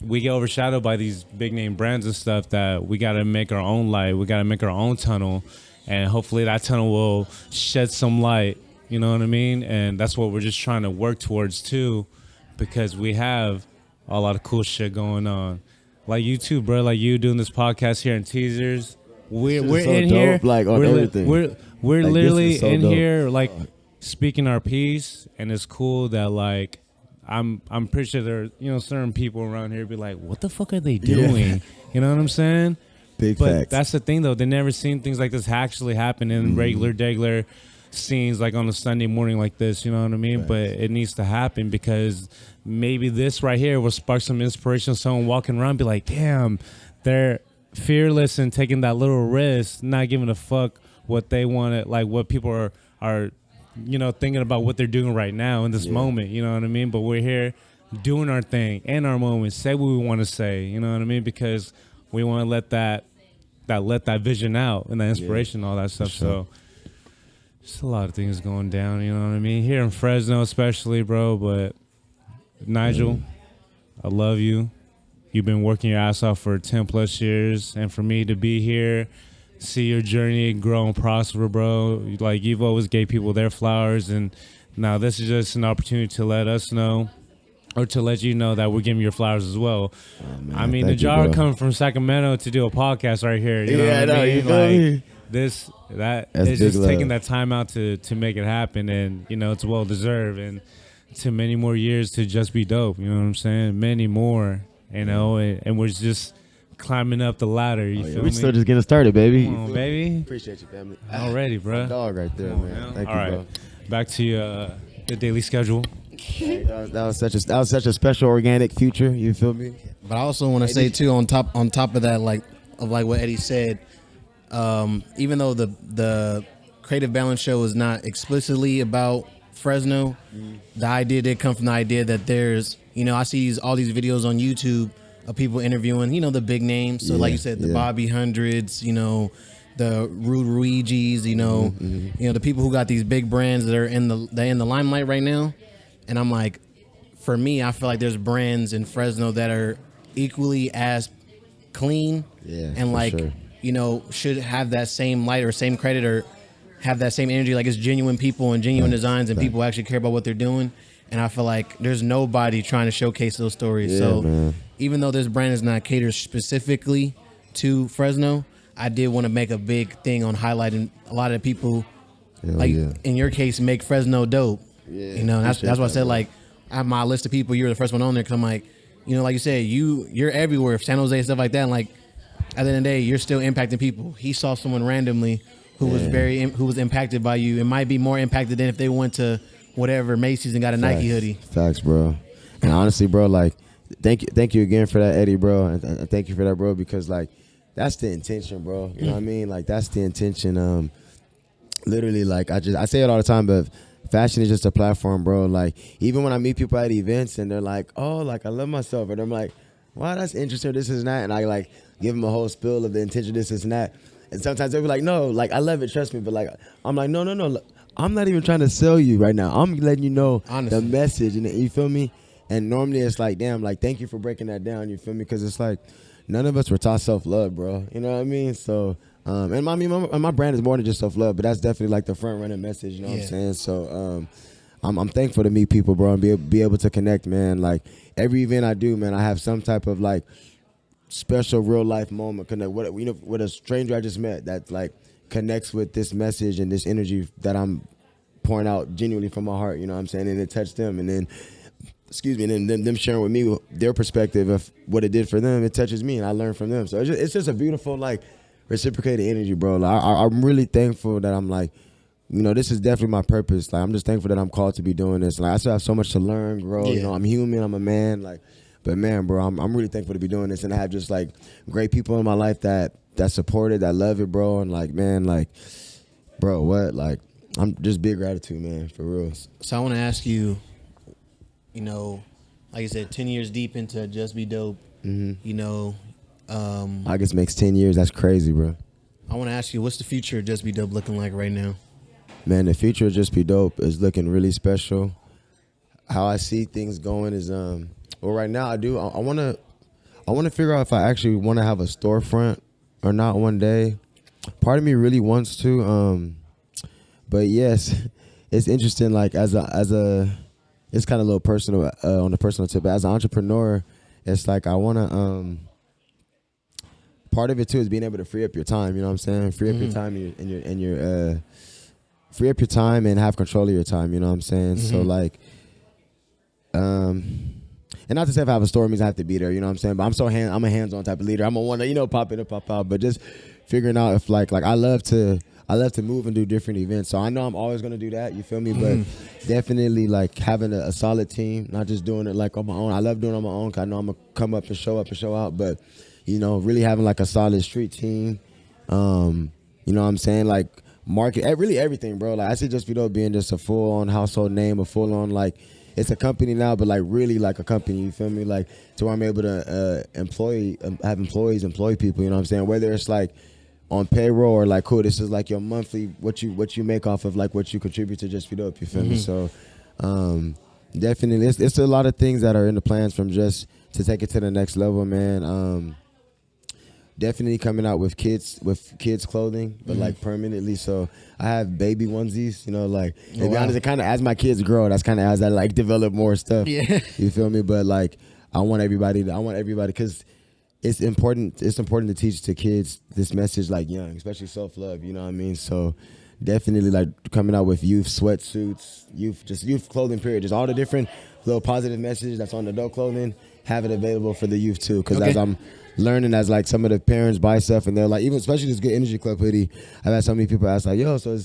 we get overshadowed by these big name brands and stuff that we got to make our own light. We got to make our own tunnel, and hopefully that tunnel will shed some light. You know what I mean? And that's what we're just trying to work towards too, because we have a lot of cool shit going on. Like you too, bro. Like you doing this podcast here in Teasers. We're so in dope, here. like, on everything. We're Like, literally this is so in dope. here like speaking our piece, and it's cool that like I'm pretty sure there are, certain people around here be like, what the fuck are they doing? You know what I'm saying? Big But facts. that's the thing though, they never seen things like this actually happen in regular scenes like on a Sunday morning like this, you know what I mean? Right. But it needs to happen because maybe this right here will spark some inspiration. Someone walking around be like, damn, they're fearless and taking that little risk, not giving a fuck what they want, like what people are thinking about what they're doing right now in this moment, you know what I mean? But we're here doing our thing in our moment, say what we want to say, you know what I mean? Because we want to let that vision out and that inspiration, all that stuff. sure. So just a lot of things going down, you know what I mean? Here in Fresno especially, bro. But Nigel, I love you. You've been working your ass off for 10 plus years, and for me to be here, see your journey grow and prosper, bro. Like, you've always gave people their flowers, and now this is just an opportunity to let us know, or to let you know that we're giving your flowers as well. Man, I mean, thank you, Najjar bro. coming from Sacramento to do a podcast right here. You know Yeah, what I I know, mean? you feel me? That's That's it's just big taking love. that time out to make it happen, and it's well deserved. And to many more years to just be dope. You know what I'm saying? Many more. And we're just climbing up the ladder. You feel We're me? still just getting started, baby. Come on, baby. Appreciate you, family. Already, bro. My dog right there, Come on, man. man. Thank All you, right. bro. Back to the daily schedule. That was such a special organic future. You feel me? But I also want to say too, on top of that, like what Eddie said, even though the Creative Balance Show is not explicitly about Fresno, the idea did come from the idea that there's, I see all these videos on YouTube of people interviewing, the big names. So like you said, the Bobby Hundreds, the Rude Ruigis, the people who got these big brands that are in the limelight right now. And I'm like, for me, I feel like there's brands in Fresno that are equally as clean and like, sure. Should have that same light or same credit or have that same energy. Like, it's genuine people and genuine designs, and people actually care about what they're doing. And I feel like there's nobody trying to showcase those stories. Yeah, so man. even though this brand is not catered specifically to Fresno, I did want to make a big thing on highlighting a lot of the people, in your case, make Fresno dope. Yeah, and that's why I said, like, I have my list of people. You're the first one on there because I'm like, like you said, you're everywhere, San Jose, stuff like that. And like, at the end of the day, you're still impacting people. He saw someone randomly who was who was impacted by you. It might be more impacted than if they went to whatever Macy's and got a Nike hoodie. Facts, bro. And honestly, bro, like, thank you again for that, Eddie, bro. And thank you for that, bro, because like, that's the intention, bro. You know what I mean? Like, that's the intention. Literally, like, I say it all the time, but fashion is just a platform, bro. Like, even when I meet people at events and they're like, oh, like, I love myself, and I'm like, wow, that's interesting, this and that, and I like give them a whole spill of the intention, this and that. And sometimes they'll be like, no, like, I love it, trust me. But like, I'm like, no, look, I'm not even trying to sell you right now. I'm letting you know Honestly. the message, and you feel me? And normally it's like, damn, like, thank you for breaking that down, you feel me? Because it's like, none of us were taught self-love, bro. You know what I mean? So, and my brand is more than just self-love, but that's definitely like the front-running message, you know what I'm saying? So, I'm thankful to meet people, bro, and be able to connect, man. Like, every event I do, man, I have some type of like special real life moment connect with a stranger I just met that like connects with this message and this energy that I'm pouring out genuinely from my heart, you know what I'm saying? And it touched them, and then and then them sharing with me their perspective of what it did for them, it touches me and I learn from them. So it's just a beautiful like reciprocated energy, bro. Like, I'm really thankful that I'm like, this is definitely my purpose. Like, I'm just thankful that I'm called to be doing this. Like, I still have so much to learn, grow. I'm human, I'm a man. Like, but man, bro, I'm really thankful to be doing this, and I have just like great people in my life that support it, that love it, bro. And like, man, like, bro, what? Like, I'm just big gratitude, man, for real. So I want to ask you, like you said, 10 years deep into Just Be Dope, August makes 10 years. That's crazy, bro. I want to ask you, what's the future of Just Be Dope looking like right now? Man, the future of Just Be Dope is looking really special. how I see things going is well, right now I want to figure out if I actually want to have a storefront or not one day. Part of me really wants to, but yes, it's interesting. Like as a, it's kind of a little personal on the personal tip. But as an entrepreneur, it's like I want to. Part of it too is being able to free up your time. You know what I'm saying? Free up your time and your free up your time and have control of your time. You know what I'm saying? So like, and not to say if I have a store means I have to be there. You know what I'm saying? But I'm a hands-on type of leader. I'm a one to pop in and pop out. But just figuring out if like I love to move and do different events. So I know I'm always gonna do that. You feel me? But definitely like having a solid team, not just doing it like on my own. I love doing it on my own 'cause I know I'm gonna come up and show out. But really having like a solid street team. You know what I'm saying? Like market, really everything, bro. Like I see JustBeDope being just a full-on household name, a full-on like it's a company now, but like really like a company. You feel me? Like to where I'm able to have employees, employ people. You know what I'm saying? Whether it's like on payroll or like cool, this is like your monthly what you make off of like what you contribute to JustBeDope. You feel me? So definitely, it's a lot of things that are in the plans from just to take it to the next level, man. Definitely coming out with kids clothing, but like permanently. So I have baby onesies, like to be honest, it kind of as my kids grow, that's kind of as I like develop more stuff. Yeah, you feel me? But like I want everybody because it's important to teach to kids this message like young, especially self-love. You know what I mean? So definitely like coming out with youth sweatsuits, youth clothing period, just all the different little positive messages that's on the adult clothing, have it available for the youth too. Because as I'm learning, as like some of the parents buy stuff and they're like, even especially this Good Energy Club hoodie, I've had so many people ask like, yo, so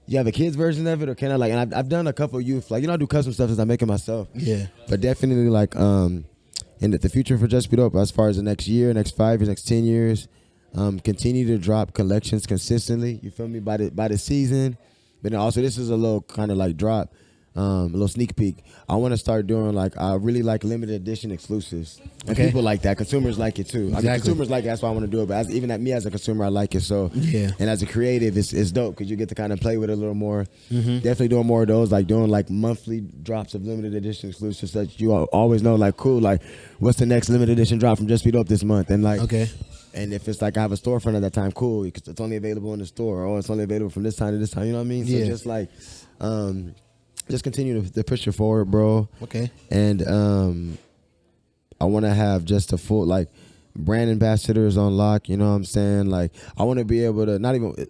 you have a kids version of it or can I like, and I've done a couple of youth, like, I do custom stuff as I make it myself. Yeah. But definitely like, in the future for JustBeDope, as far as the next year, next 5 years, next 10 years, continue to drop collections consistently. You feel me? By the season. But then also this is a little kind of like drop, a little sneak peek. I want to start doing like I really like limited edition exclusives. And people like that. Consumers like it too. Exactly. I mean, consumers like it. That's why I want to do it. But even at me as a consumer, I like it. So yeah. And as a creative, it's dope because you get to kind of play with it a little more. Definitely doing more of those, like doing like monthly drops of limited edition exclusives so that you always know like cool, like what's the next limited edition drop from JustBeDope this month, and like and if it's like I have a storefront at that time, cool, because it's only available in the store, or it's only available from this time to this time. You know what I mean? So just like, just continue to push it forward, bro. Okay. And I want to have just a full like brand ambassadors on lock. You know what I'm saying? Like I want to be able to not even.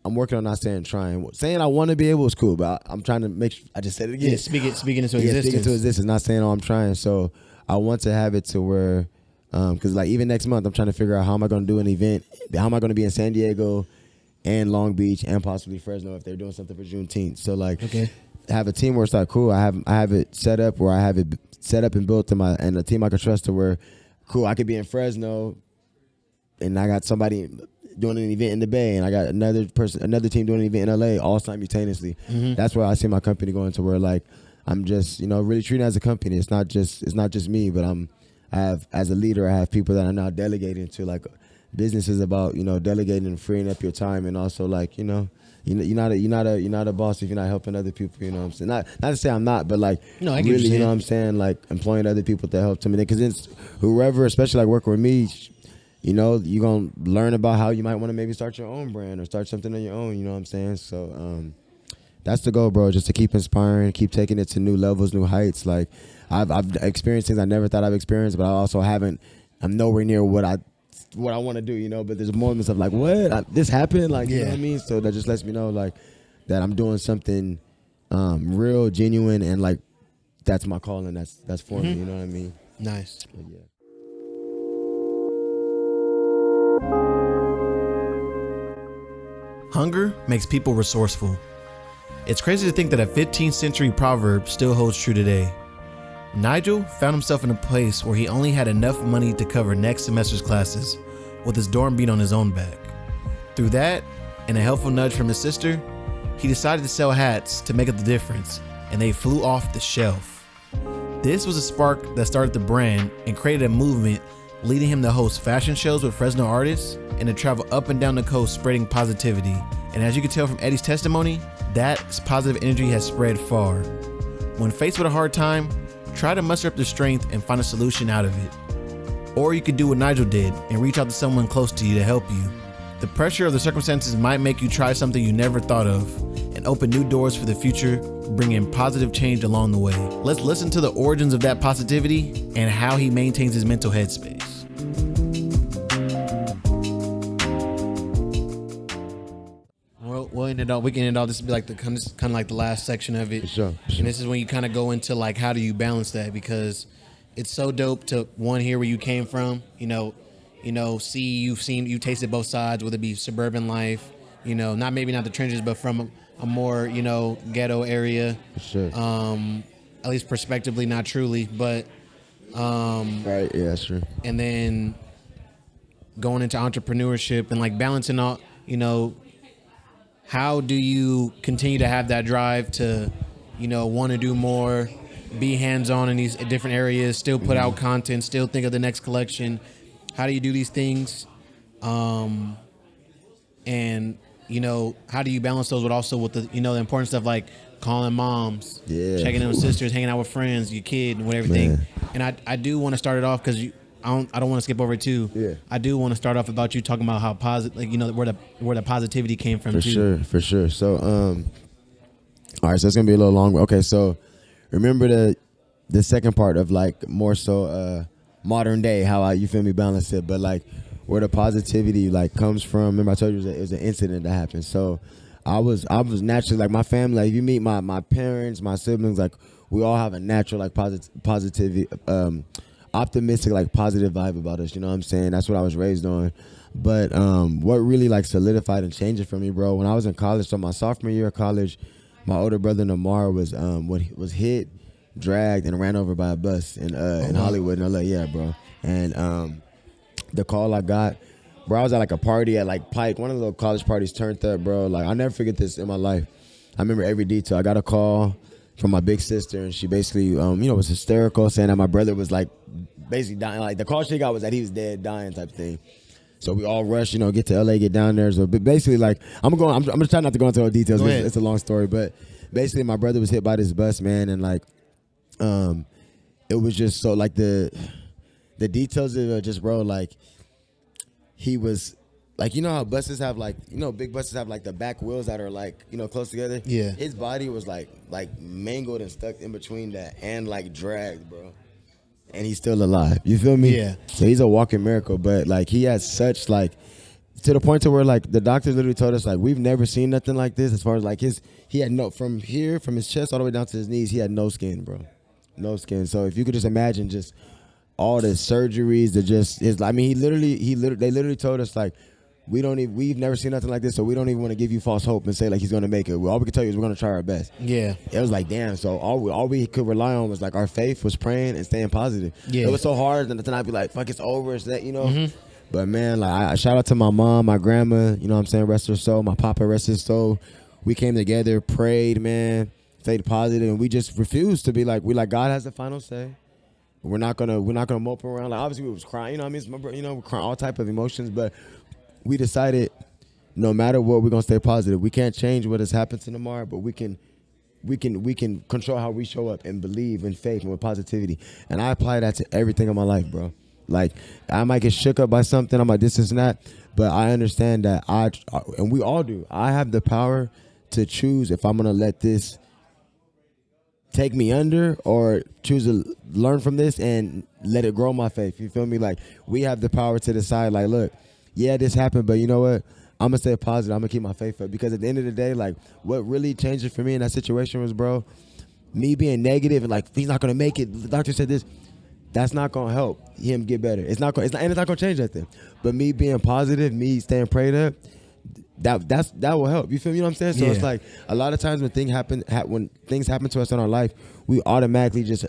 I'm working on not saying trying. Saying I want to be able is cool, but I'm trying to make. I just said it again. Yeah, speaking into existence. Speaking into existence. Not saying I'm trying. So I want to have it to where. Because like even next month, I'm trying to figure out how am I going to do an event? How am I going to be in San Diego and Long Beach and possibly Fresno if they're doing something for Juneteenth? So like, have a team where it's like cool. I have it set up where I have it set up and built to and a team I can trust to where cool. I could be in Fresno, and I got somebody doing an event in the Bay, and I got another team doing an event in LA all simultaneously. That's where I see my company going to where like I'm just really treating it as a company. It's not just me, but I have, as a leader, I have people that I'm now delegating to. Like, business is about delegating and freeing up your time, and also like you're not a boss if you're not helping other people. You know what I'm saying? Not to say I'm not, but like no, I really, you know what I'm saying? Like employing other people to help to me, because it's whoever, especially like working with me. You're gonna learn about how you might want to maybe start your own brand or start something on your own. You know what I'm saying? So that's the goal, bro. Just to keep inspiring, keep taking it to new levels, new heights. Like I've experienced things I never thought I've experienced, but I also haven't. I'm nowhere near what I want to do, But there's moments of like, what? This happened? Like, you know what I mean? So that just lets me know like that I'm doing something real, genuine, and like that's my calling. That's for me. You know what I mean? Nice. But, yeah. Hunger makes people resourceful. It's crazy to think that a 15th century proverb still holds true today. Nigel found himself in a place where he only had enough money to cover next semester's classes, with his dorm beat on his own back. Through that, and a helpful nudge from his sister, he decided to sell hats to make up the difference, and they flew off the shelf. This was a spark that started the brand and created a movement, leading him to host fashion shows with Fresno artists and to travel up and down the coast spreading positivity. And as you can tell from Eddie's testimony, that positive energy has spread far. When faced with a hard time, try to muster up the strength and find a solution out of it. Or you could do what Nigel did and reach out to someone close to you to help you. The pressure of the circumstances might make you try something you never thought of and open new doors for the future, bringing positive change along the way. Let's listen to the origins of that positivity and how he maintains his mental headspace. We'll end it all. We can end all. This will be like the kind of like the last section of it. For sure. And this is when you kind of go into like how do you balance that, because it's so dope to hear where you came from. See you've tasted both sides, whether it be suburban life, not the trenches, but from a more ghetto area. For sure. At least prospectively, not truly, but right. Yeah, that's true. and then going into entrepreneurship and like balancing all. How do you continue to have that drive to, want to do more, be hands-on in these different areas, still put out content, still think of the next collection? How do you do these things? And, how do you balance those with the important stuff like calling moms, checking in with sisters, hanging out with friends, your kid, and everything. Man. And I do want to start it off because I don't want to skip over it too. Yeah. I do want to start off about you talking about how positive, where the positivity came from For sure. So, all right, so it's gonna be a little long. Okay, so remember the second part of like more so modern day, how you feel me balance it, but like where the positivity like comes from. Remember I told you it was an incident that happened. So I was naturally like my family. Like if you meet my parents, my siblings, like we all have a natural like positivity. Optimistic, like positive vibe about us, you know what I'm saying? That's what I was raised on. But what really like solidified and changed it for me, bro, when I was in college, so my sophomore year of college, my older brother Namar was hit, dragged, and ran over by a bus in Hollywood in LA, yeah, bro. And the call I got, bro, I was at like a party at like Pike, one of the little college parties turned up, bro. Like I'll never forget this in my life. I remember every detail. I got a call from my big sister, and she basically, was hysterical, saying that my brother was like basically dying. Like the call she got was that he was dead, dying type thing. So we all rushed, get to LA, get down there. So but basically, like I'm gonna try not to go into all the details. It's a long story, but basically, my brother was hit by this bus, man, and like, it was just so like the details of it, just bro, like he was. Like, how buses have like, big buses have like the back wheels that are like, close together. Yeah. His body was like mangled and stuck in between that and like dragged, bro. And he's still alive. You feel me? Yeah. So he's a walking miracle, but like he had such like, to the point to where like the doctors literally told us like, we've never seen nothing like this as far as like he had from his chest all the way down to his knees, he had no skin, bro. No skin. So if you could just imagine just all the surgeries, they literally told us like, we've never seen nothing like this, so we don't even want to give you false hope and say like he's gonna make it. All we can tell you is we're gonna try our best. Yeah. It was like damn. So all we could rely on was like our faith, was praying and staying positive. Yeah. It was so hard and then I'd be like, fuck, it's over, it's that, Mm-hmm. But man, like I shout out to my mom, my grandma, you know what I'm saying, rest her soul, my papa, rest his soul. We came together, prayed, man, stayed positive, and we just refused to be like, God has the final say. We're not gonna mope around. Like obviously we was crying, we're crying all type of emotions, but we decided no matter what, we're gonna stay positive. We can't change what has happened to Namar, but we can control how we show up and believe in faith and with positivity. And I apply that to everything in my life, bro. Like I might get shook up by something, I'm like this and that, but I understand that and we all do. I have the power to choose if I'm gonna let this take me under or choose to learn from this and let it grow my faith. You feel me? Like we have the power to decide like, look, yeah, this happened, but you know what? I'm going to stay positive. I'm going to keep my faith up. Because at the end of the day, like, what really changed it for me in that situation was, bro, me being negative and like, he's not going to make it. The doctor said this. That's not going to help him get better. It's not going to change that thing. But me being positive, me staying prayed up, that will help. You feel me? You know what I'm saying? So it's like a lot of times when things happen to us in our life, we automatically just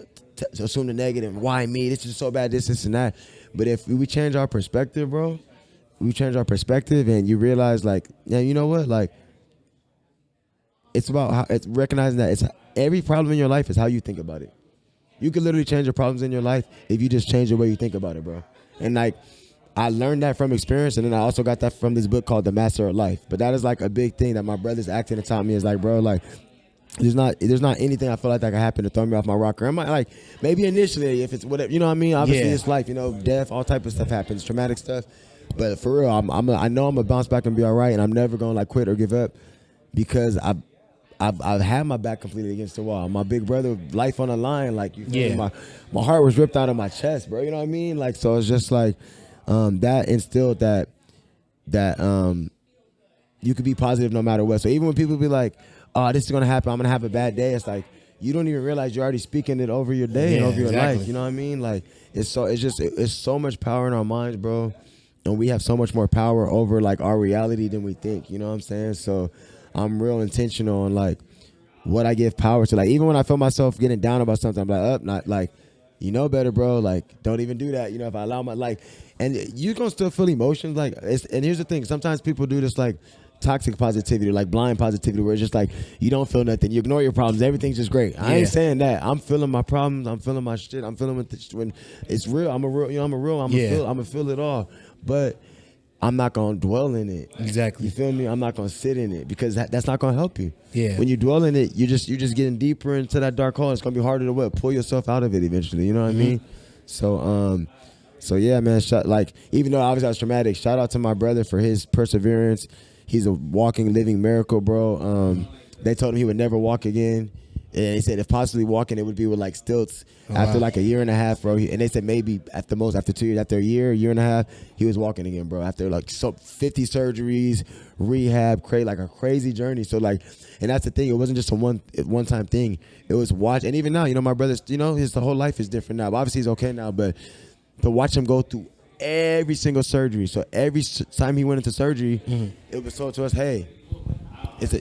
assume the negative. Why me? This is so bad, this and that. But if we change our perspective, bro, and you realize like, yeah, you know what? Like it's about it's recognizing that it's every problem in your life is how you think about it. You can literally change your problems in your life if you just change the way you think about it, bro. And like I learned that from experience, and then I also got that from this book called The Master of Life. But that is like a big thing that my brothers acted and taught me is like, bro, like there's not anything I feel like that can happen to throw me off my rocker. I might like maybe initially if it's whatever, you know what I mean. Obviously it's life, you know, death, all type of stuff happens, traumatic stuff. But for real, I know I'm gonna bounce back and be all right, and I'm never gonna like quit or give up because I've had my back completely against the wall. My big brother, life on the line, like you feel me? My heart was ripped out of my chest, bro. You know what I mean? Like so, it's just like that instilled that you could be positive no matter what. So even when people be like, "Oh, this is gonna happen. I'm gonna have a bad day," it's like you don't even realize you're already speaking it over your day and over your life. You know what I mean? Like it's so much power in our minds, bro. And we have so much more power over like our reality than we think. You know what I'm saying? So I'm real intentional on like what I give power to. Like even when I feel myself getting down about something, I'm like, not like, you know better, bro. Like don't even do that. You know, if I allow my like, and you gonna still feel emotions. Like, and here's the thing. Sometimes people do this like toxic positivity, like blind positivity, where it's just like you don't feel nothing, you ignore your problems, everything's just great. I ain't saying that. I'm feeling my problems. I'm feeling my shit. I'm feeling when it's real. I'm gonna feel it all. But I'm not gonna dwell in it. Exactly. You feel me? I'm not gonna sit in it because that's not gonna help you. Yeah. When you dwell in it, you're just getting deeper into that dark hole. It's gonna be harder to pull yourself out of it eventually. You know what I mean? So yeah, man. Like even though obviously I was traumatic, shout out to my brother for his perseverance. He's a walking, living miracle, bro. They told him he would never walk again. And they said if possibly walking, it would be with like stilts after like a year and a half, bro. And they said maybe at the most after 2 years, after a year and a half, he was walking again, bro. After like 50 surgeries, rehab, like a crazy journey. So like, and that's the thing. It wasn't just a one time thing. It was watch. And even now, you know, my brother's, you know, his whole life is different now. Obviously he's okay now, but to watch him go through every single surgery. So every time he went into surgery, it was told to us, hey,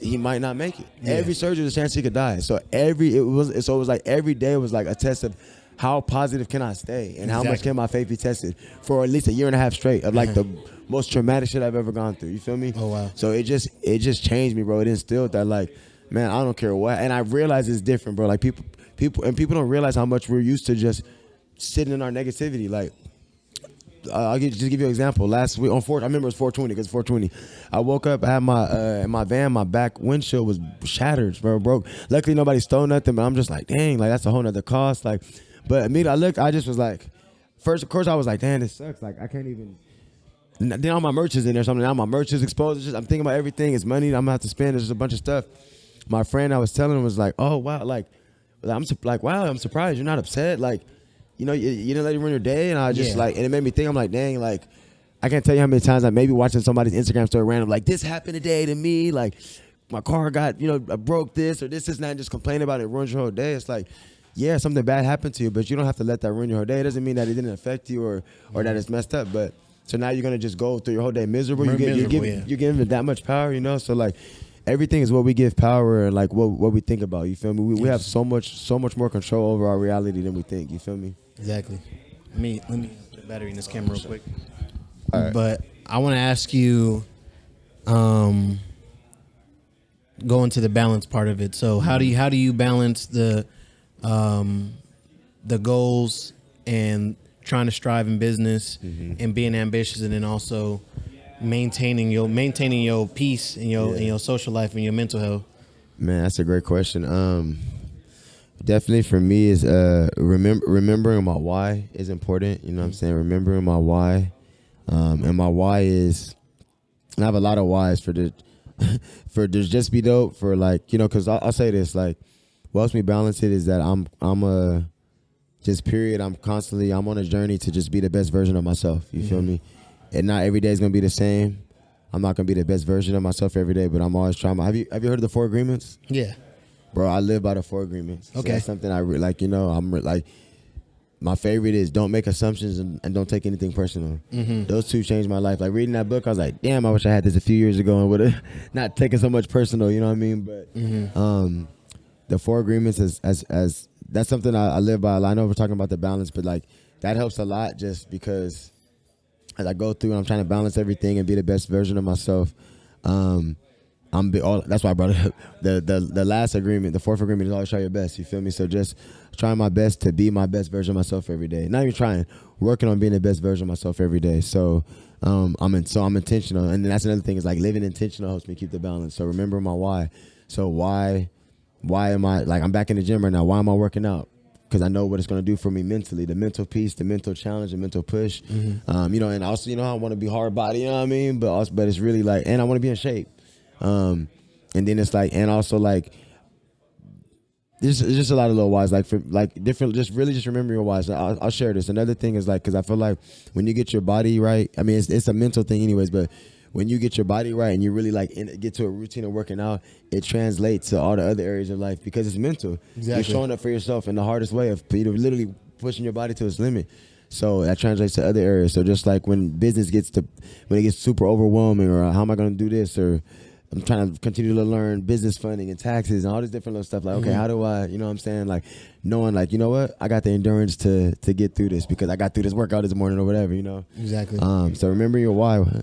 he might not make it. Yeah. Every surgery, there's a chance he could die. So it was like every day was like a test of how positive can I stay and how much can my faith be tested for at least a year and a half straight of like the most traumatic shit I've ever gone through. You feel me? Oh wow. So it just changed me, bro. It instilled that like, man, I don't care what. And I realize it's different, bro. Like people don't realize how much we're used to just sitting in our negativity. Like I'll just give you an example. Last week I remember it was 420 because 420. I woke up, I had my in my van, my back windshield was shattered, bro, broke. Luckily nobody stole nothing, but I'm just like, dang, like that's a whole nother cost. Like, but immediately I just was like, first of course I was like, damn, this sucks. Like I can't even. Then all my merch is in there, something. Now my merch is exposed. It's just, I'm thinking about everything. It's money I'm gonna have to spend. There's just a bunch of stuff. My friend I was telling him was like, oh wow, I'm surprised you're not upset. Like, you know, you didn't let it ruin your day, and I just like, and it made me think. I'm like, dang, like, I can't tell you how many times I may be watching somebody's Instagram story random, like, this happened today to me, like, my car got, you know, I broke this or this, and just complain about it, ruins your whole day. It's like, yeah, something bad happened to you, but you don't have to let that ruin your whole day. It doesn't mean that it didn't affect you or that it's messed up, but so now you're gonna just go through your whole day miserable. You're giving it that much power, you know. So like, everything is what we give power and like what we think about. You feel me? We have so much more control over our reality than we think. You feel me? Exactly. Let me put the battery in this camera real quick. All right. But I want to ask you, going to the balance part of it. So how do you balance the goals and trying to strive in business and being ambitious, and then also maintaining your peace and your social life and your mental health? Man, that's a great question. Definitely for me is remembering my why is important. You know what I'm saying? Remembering my why. And my why is, and I have a lot of whys for there's JustBeDope, for like, you know, because I'll say this, like, what helps me balance it is that I'm on a journey to just be the best version of myself. You feel me? And not every day is gonna be the same. I'm not gonna be the best version of myself every day, but I'm always trying. Have you heard of the 4 agreements? Yeah. Bro, I live by the 4 agreements. So okay. That's something I like, you know, my favorite is don't make assumptions and don't take anything personal. Those 2 changed my life. Like reading that book, I was like, damn, I wish I had this a few years ago and would have not taken so much personal, you know what I mean? But the 4 agreements as that's something I live by. I know we're talking about the balance, but like that helps a lot just because as I go through and I'm trying to balance everything and be the best version of myself. That's why I brought it up. The last agreement, the 4th agreement is always try your best. You feel me? So just trying my best to be my best version of myself every day. Not even trying, working on being the best version of myself every day. So I'm intentional, and that's another thing is like living intentional helps me keep the balance. So remember my why. So why why am I like I'm back in the gym right now? Why am I working out? Because I know what it's going to do for me mentally, the mental piece, the mental challenge, the mental push. You know, and also, you know, I want to be hard body, you know what I mean? But it's really like, and I want to be in shape. And then it's like, and also like, it's just a lot of little whys, like for like different, just remember your whys. I'll share this. Another thing is like, because I feel like when you get your body right, I mean, it's a mental thing anyways, but when you get your body right and you really like get to a routine of working out, it translates to all the other areas of life because it's mental. Exactly. You're showing up for yourself in the hardest way of literally pushing your body to its limit. So that translates to other areas. So just like when business when it gets super overwhelming, or how am I going to do this, or I'm trying to continue to learn business funding and taxes and all this different little stuff. Like, okay, how do I, you know what I'm saying? Like knowing like, you know what, I got the endurance to get through this because I got through this workout this morning or whatever, you know? Exactly. So remember your why.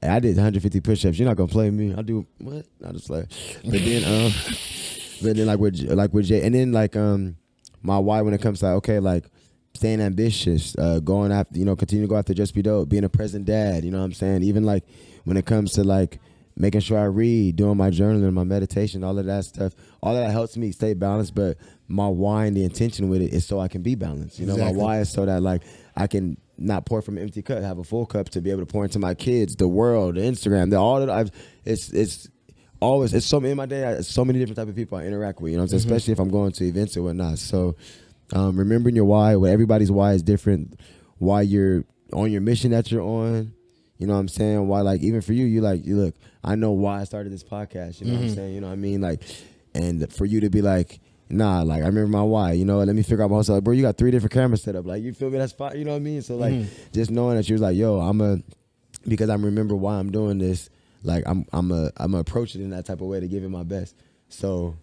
I did 150 push-ups. You're not gonna play me. I'll do what? I'll just play. But then like with Jay, and then like my why when it comes to like, okay, like staying ambitious, going after, you know, continue to go after JustBeDope, being a present dad. You know what I'm saying? Even like when it comes to like making sure I read, doing my journaling, my meditation, all of that stuff. All of that helps me stay balanced. But my why and the intention with it is so I can be balanced. You know, exactly. My why is so that like I can not pour from an empty cup, have a full cup to be able to pour into my kids, the world, the Instagram, it's always, it's so in my day, so many different type of people I interact with, you know what I'm saying? Especially if I'm going to events or whatnot. So remembering your why, everybody's why is different, why you're on your mission that you're on, you know what I'm saying? Why, like, even for you, you look, I know why I started this podcast, you know what I'm saying? You know what I mean? Like, and for you to be like, nah, like, I remember my why, you know, let me figure out my whole, bro, you got 3 different cameras set up. Like, you feel me? That's fine, you know what I mean? So, like, just knowing that you was like, yo, because I remember why I'm doing this, like, I'm approach it in that type of way to give it my best. So,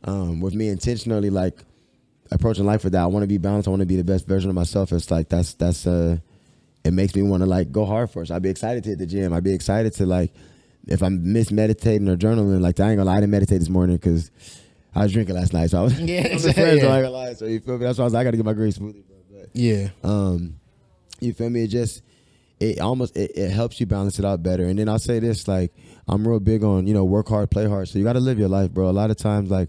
with me intentionally, like, approaching life with that, I want to be balanced. I want to be the best version of myself. It's like, it makes me want to, like, go hard for it. So I'd be excited to hit the gym. I'd be excited to, like, if I'm meditating or journaling, like, I ain't gonna lie, I didn't meditate this morning because I was drinking last night, so I was with friends, so I ain't gonna lie. So you feel me? That's why I was like, I gotta get my green smoothie, bro. But, you feel me? It helps you balance it out better. And then I'll say this, like, I'm real big on, you know, work hard, play hard. So you gotta live your life, bro. A lot of times, like,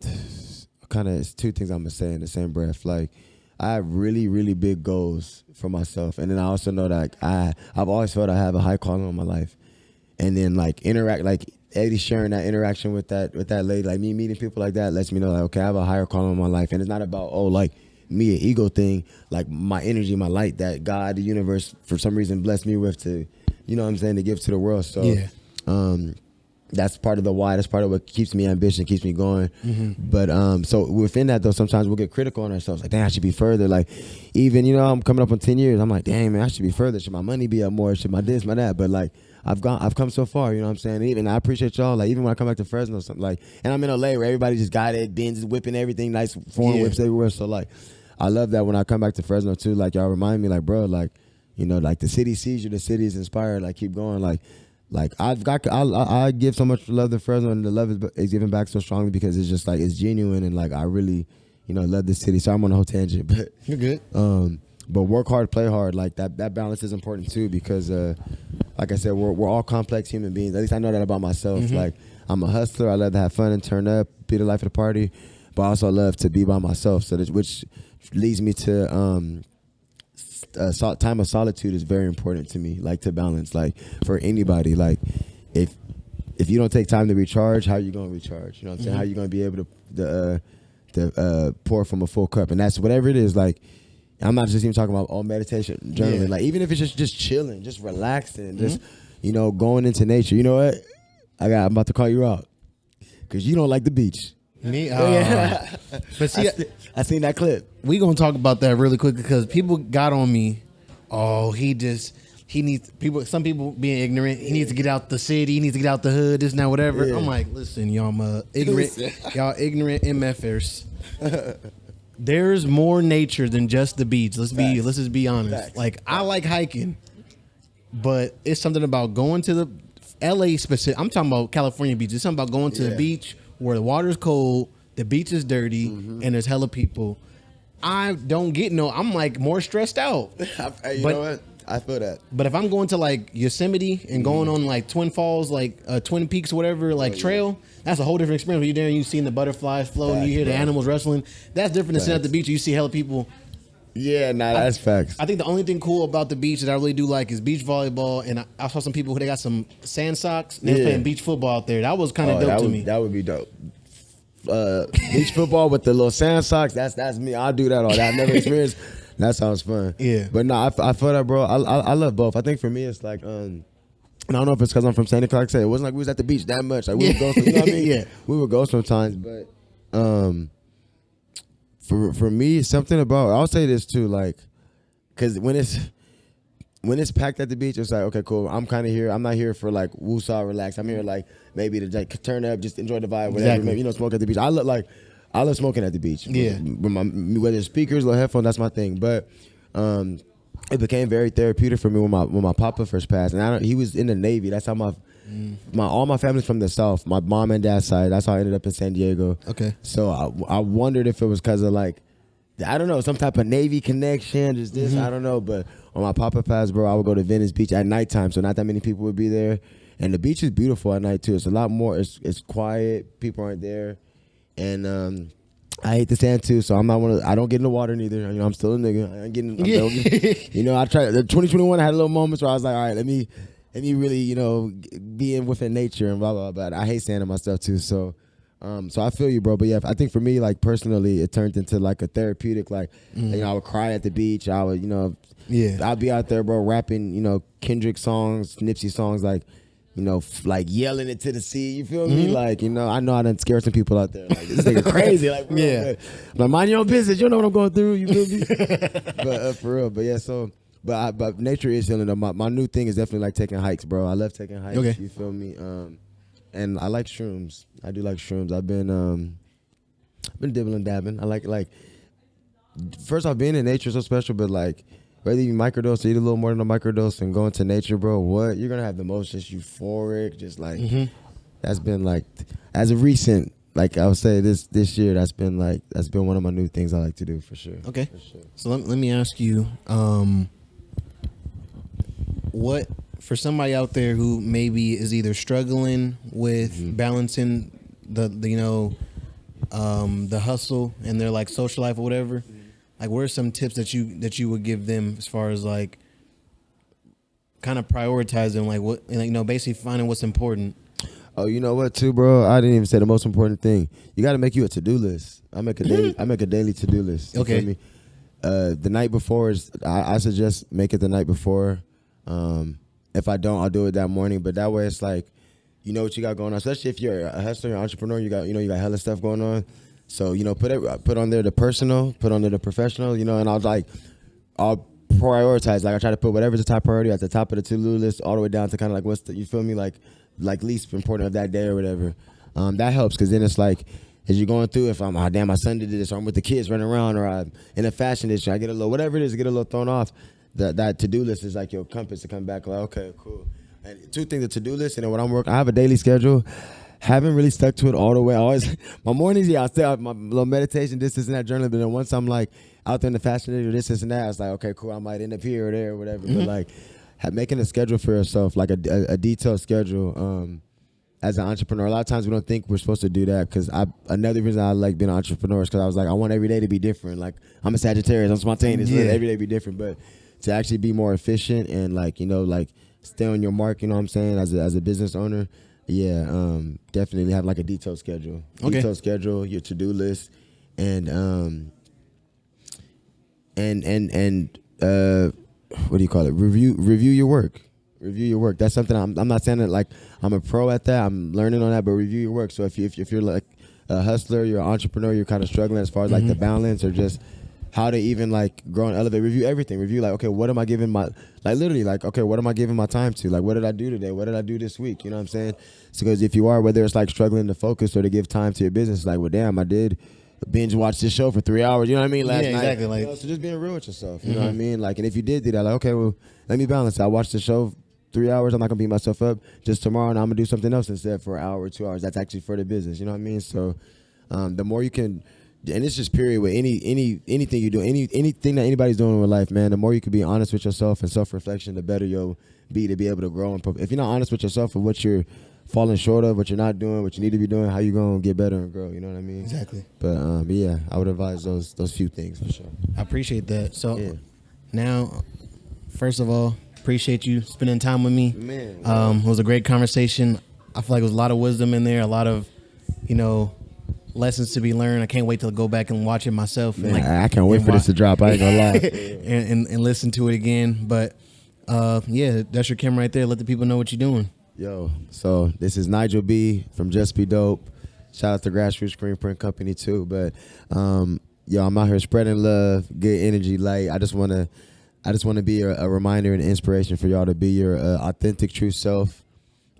it's 2 things I'm gonna say in the same breath. Like, I have really, really big goals for myself, and then I also know that I've always felt I have a high calling on my life. And then like Eddie sharing that interaction with that lady, like me meeting people like that lets me know, like, okay, I have a higher calling on my life. And it's not about, like me, an ego thing, like my energy, my light that God, the universe, for some reason blessed me with to, you know what I'm saying, to give to the world. So that's part of the why. That's part of what keeps me ambitious, keeps me going. But so within that though, sometimes we'll get critical on ourselves. Like, dang, I should be further. Like, even, you know, I'm coming up on 10 years. I'm like, dang, man, I should be further. Should my money be up more? Should my this, my that? But like, I've come so far, you know what I'm saying? Even I appreciate y'all. Like, even when I come back to Fresno, something like, and I'm in LA where everybody just got it, Benz whipping everything, nice foreign whips everywhere. So like, I love that when I come back to Fresno too. Like, y'all remind me, like, bro, like, you know, like the city sees you, the city is inspired. Like, keep going. Like I give so much love to Fresno, and the love is given back so strongly because it's just like, it's genuine, and like I really, you know, love this city. So I'm on a whole tangent, but you're good. But work hard, play hard. Like that balance is important too because, like I said, we're all complex human beings. At least I know that about myself. Like, I'm a hustler. I love to have fun and turn up, be the life of the party, but I also love to be by myself. So which leads me to time of solitude is very important to me. Like, to balance. Like, for anybody, like if you don't take time to recharge, how you gonna recharge? You know what I'm saying? How you gonna be able to pour from a full cup? And that's whatever it is. Like, I'm not just even talking about meditation, journaling. Like, even if it's just chilling, just relaxing, just, you know, going into nature. You know what? I'm about to call you out because you don't like the beach. Me? But see, I seen that clip. We gonna talk about that really quick because people got on me. Oh, he needs people. Some people being ignorant. He needs to get out the city. He needs to get out the hood. This, now, whatever. I'm like, listen, y'all, ignorant. Y'all ignorant MFers. There's more nature than just the beach. Let's just be honest. Facts. Like, I like hiking, but it's something about going to the LA specific. I'm talking about California beach. It's something about going to the beach where the water's cold, the beach is dirty, and there's hella people. I don't get I'm like more stressed out. You know what? I feel that. But if I'm going to like Yosemite and going on like Twin Falls, like Twin Peaks, whatever, like trail, that's a whole different experience. When you're there and you seeing the butterflies floating, you hear the animals wrestling. That's different than sitting at the beach. You see hella people. Yeah, that's facts. I think the only thing cool about the beach that I really do like is beach volleyball. And I saw some people who they got some sand socks and they're playing beach football out there. That was kind of dope to me. That would be dope. Beach football with the little sand socks. That's me. I'll do that all that. I've never experienced. That sounds fun. Yeah. But no, I feel that, bro. I love both. I think for me, it's like, and I don't know if it's because I'm from Santa Clark. It wasn't like we was at the beach that much. Like we would go, you know what I mean? Yeah. We would go sometimes, but for me, something about, I'll say this too, like, because when it's packed at the beach, it's like, okay, cool. I'm kind of here. I'm not here for like woo-saw, relax. I'm here like maybe to like turn up, just enjoy the vibe, whatever. Exactly. Maybe, you know, smoke at the beach. I love smoking at the beach. Yeah. Whether it's speakers or headphones, that's my thing. But it became very therapeutic for me when my papa first passed, and he was in the Navy. That's how all my family's from the South. My mom and dad's side. That's how I ended up in San Diego. Okay. So I wondered if it was because of like, I don't know, some type of Navy connection, just this, I don't know. But when my papa passed, bro, I would go to Venice Beach at nighttime, so not that many people would be there. And the beach is beautiful at night too. It's a lot more. It's quiet. People aren't there, and I hate the sand too. So I'm not one of. I don't get in the water neither. You know, I'm still a nigga. I ain't getting. You know, I tried. The 2021 I had a little moments where I was like, all right, let me really, you know, be in within nature and blah blah blah. But I hate sand and my stuff too. So I feel you, bro. But yeah, I think for me, like personally, it turned into like a therapeutic. Like, you know, I would cry at the beach. I would, you know, I'd be out there, bro, rapping, you know, Kendrick songs, Nipsey songs, like, you know, like yelling it to the sea. You feel me? Like, you know I done scared some people out there. Like, this nigga crazy. Like, bro, but mind your own business. You know what I'm going through. You feel me? But for real. But yeah, so. But nature is healing. Though. My new thing is definitely like taking hikes, bro. I love taking hikes. Okay. You feel me? And I like shrooms. I do like shrooms. I've been dibbling dabbing. I like first off, being in nature is so special, but like whether you microdose or eat a little more than a microdose and go into nature, bro, what you're gonna have the most just euphoric, just like that's been like as of recent, like I would say this year, that's been one of my new things I like to do for sure. Okay. For sure. So let me ask you, what for somebody out there who maybe is either struggling with balancing the you know the hustle and their like social life or whatever, like what are some tips that you would give them as far as like kind of prioritizing like what, like, you know, basically finding what's important? Oh, you know what too, bro? I didn't even say the most important thing. You got to make you a to-do list. I make a daily to-do list. You feel me? The night before I suggest make it the night before. If I don't, I'll do it that morning. But that way, it's like, you know what you got going on. Especially if you're a hustler, an entrepreneur, you got hella stuff going on. So, you know, put on there the personal, put on there the professional. You know, and I'll prioritize. Like I try to put whatever's the top priority at the top of the to-do list, all the way down to kind of like what's the, you feel me, like least important of that day or whatever. That helps because then it's like, as you're going through, if I'm, damn, my son did this, or I'm with the kids running around, or I'm in a fashion issue, I get a little, whatever it is, get a little thrown off. That to-do list is like your compass to come back like, okay, cool. And two things, the to-do list and then when I'm working, I have a daily schedule. Haven't really stuck to it all the way. I always, my mornings, I still have my little meditation, this and that, journaling, but then once I'm like out there in the fashion industry, this and that, it's like, okay, cool, I might end up here or there or whatever. But like making a schedule for yourself, like a detailed schedule, as an entrepreneur, a lot of times we don't think we're supposed to do that because another reason I like being an entrepreneur is because I was like, I want every day to be different. Like, I'm a Sagittarius, I'm spontaneous, let every day be different. But to actually be more efficient and like, you know, like stay on your mark, you know what I'm saying, as a business owner, definitely have like a detailed schedule. Okay. Detailed schedule, your to-do list, and what do you call it? Review your work. Review your work. That's something I'm not saying that like I'm a pro at that. I'm learning on that, but review your work. So if you're like a hustler, you're an entrepreneur, you're kind of struggling as far as like the balance or just how to even like grow and elevate. Review everything. Review like, okay, what am I giving my, like literally like, okay, what am I giving my time to? Like, what did I do today? What did I do this week? You know what I'm saying? So because if you are, whether it's like struggling to focus or to give time to your business, like, well, damn, I did binge watch this show for 3 hours. You know what I mean? Last night. Exactly. Like, you know, so just being real with yourself. You know what I mean? Like, and if you did do that, like, okay, well, let me balance it. I watched the show 3 hours. I'm not gonna beat myself up. Just tomorrow, and I'm gonna do something else instead for an hour or 2 hours. That's actually for the business. You know what I mean? So, the more you can and it's just period with anything you do, anything that anybody's doing in life, man. The more you can be honest with yourself and self-reflection, the better you'll be to be able to grow. And if you're not honest with yourself of what you're falling short of, what you're not doing, what you need to be doing, how you gonna get better and grow? You know what I mean? Exactly. But yeah, I would advise those few things for sure. I appreciate that. So Yeah. now, first of all, appreciate you spending time with me. Man. It was a great conversation. I feel like there was a lot of wisdom in there, a lot of, lessons to be learned. I can't wait to go back and watch it myself. Man, I can't wait for this to drop. I ain't gonna lie. and listen to it again. But yeah, that's your camera right there. Let the people know what you're doing. Yo, so this is Nigel B from JustBeDope. Shout out to Grassroots Screen Print Company too. But yo, I'm out here spreading love, good energy, light. I just wanna be a reminder and inspiration for y'all to be your authentic, true self.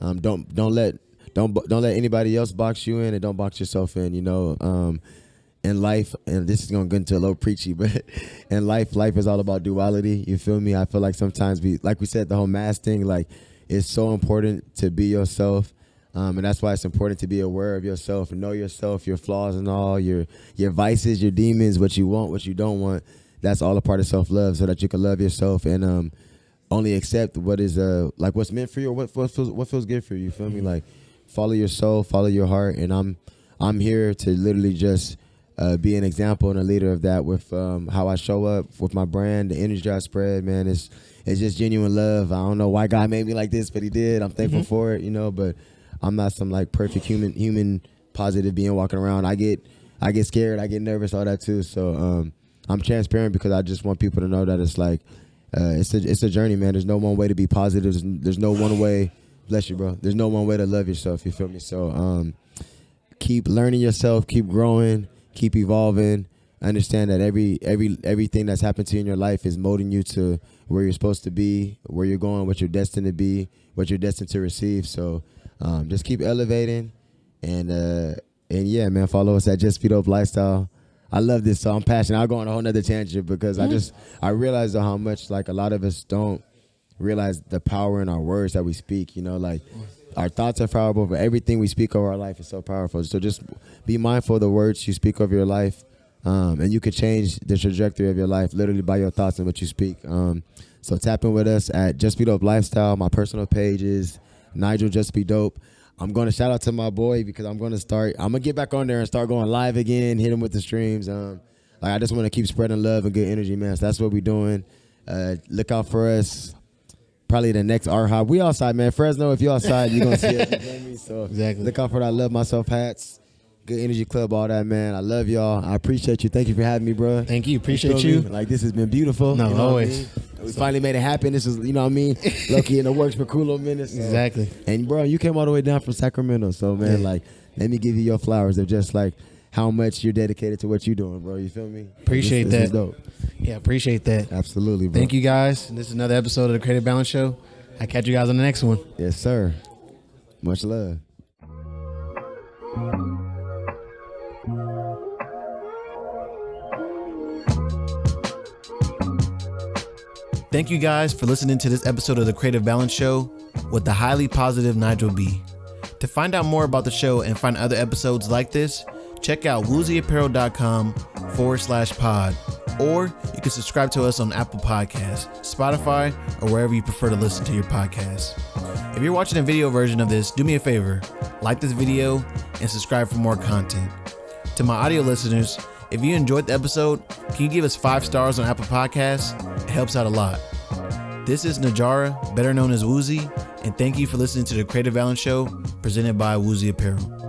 Don't let anybody else box you in, and don't box yourself in. In life, and this is gonna get into a little preachy, but in life is all about duality. You feel me? I feel like sometimes like we said, the whole mask thing, like, it's so important to be yourself, and that's why it's important to be aware of yourself and know yourself, your flaws and all, your vices, your demons, what you want, what you don't want. That's all a part of self-love, so that you can love yourself and only accept what is like what's meant for you, or what feels good for you. You feel me? Like, follow your soul, follow your heart, and I'm here to literally just be an example and a leader of that with how I show up with my brand, the energy I spread. Man, it's just genuine love. I don't know why God made me like this, but He did. I'm thankful for it, But I'm not some like perfect human positive being walking around. I get scared, I get nervous, all that too. So I'm transparent because I just want people to know that it's like it's a journey, man. There's no one way to be positive. There's no one way. Bless you, bro. There's no one way to love yourself. You feel me? So keep learning yourself, keep growing, keep evolving. Understand that everything that's happened to you in your life is molding you to where you're supposed to be, where you're going, what you're destined to be, what you're destined to receive. So just keep elevating, and yeah, man, follow us at JustBeDope Lifestyle. I love this, so I'm passionate. I'll go on a whole nother tangent because I realize how much, like, a lot of us don't realize the power in our words that we speak. Like, our thoughts are powerful, but everything we speak over our life is so powerful. So just be mindful of the words you speak over your life, and you can change the trajectory of your life literally by your thoughts and what you speak. So tap in with us at JustBeDope Lifestyle. My personal page is Nigel JustBeDope. I'm going to shout out to my boy because I'm going to get back on there and start going live again, hit him with the streams. I just want to keep spreading love and good energy, man. So that's what we're doing. Look out for us. Probably the next Art Hop. We outside, man. Fresno, if you outside, you're going to see it. You feel me? So Exactly. Look out for that. I Love Myself hats. Good Energy Club, all that, man. I love y'all. I appreciate you. Thank you for having me, bro. Thank you. Appreciate feel you. me? Like, this has been beautiful. No, you know always. What I mean? We finally made it happen. This is, you know what I mean? Lucky in the works for cool little minutes. So. Exactly. And, bro, you came all the way down from Sacramento. So, man, like, let me give you your flowers of just, like, how much you're dedicated to what you're doing, bro. You feel me? Appreciate this that. is dope. Yeah, appreciate that. Absolutely, bro. Thank you, guys. This is another episode of the Creative Balance Show. I'll catch you guys on the next one. Yes, sir. Much love. Thank you guys for listening to this episode of the Creative Balance Show with the highly positive Nigel B. To find out more about the show and find other episodes like this, check out WuziApparel.com/pod, or you can subscribe to us on Apple Podcasts, Spotify, or wherever you prefer to listen to your podcasts. If you're watching a video version of this, do me a favor, like this video and subscribe for more content. To my audio listeners, if you enjoyed the episode, can you give us 5 stars on Apple Podcasts? It helps out a lot. This is Najara, better known as Wuzi, and thank you for listening to the Creative Balance Show presented by Wuzi Apparel.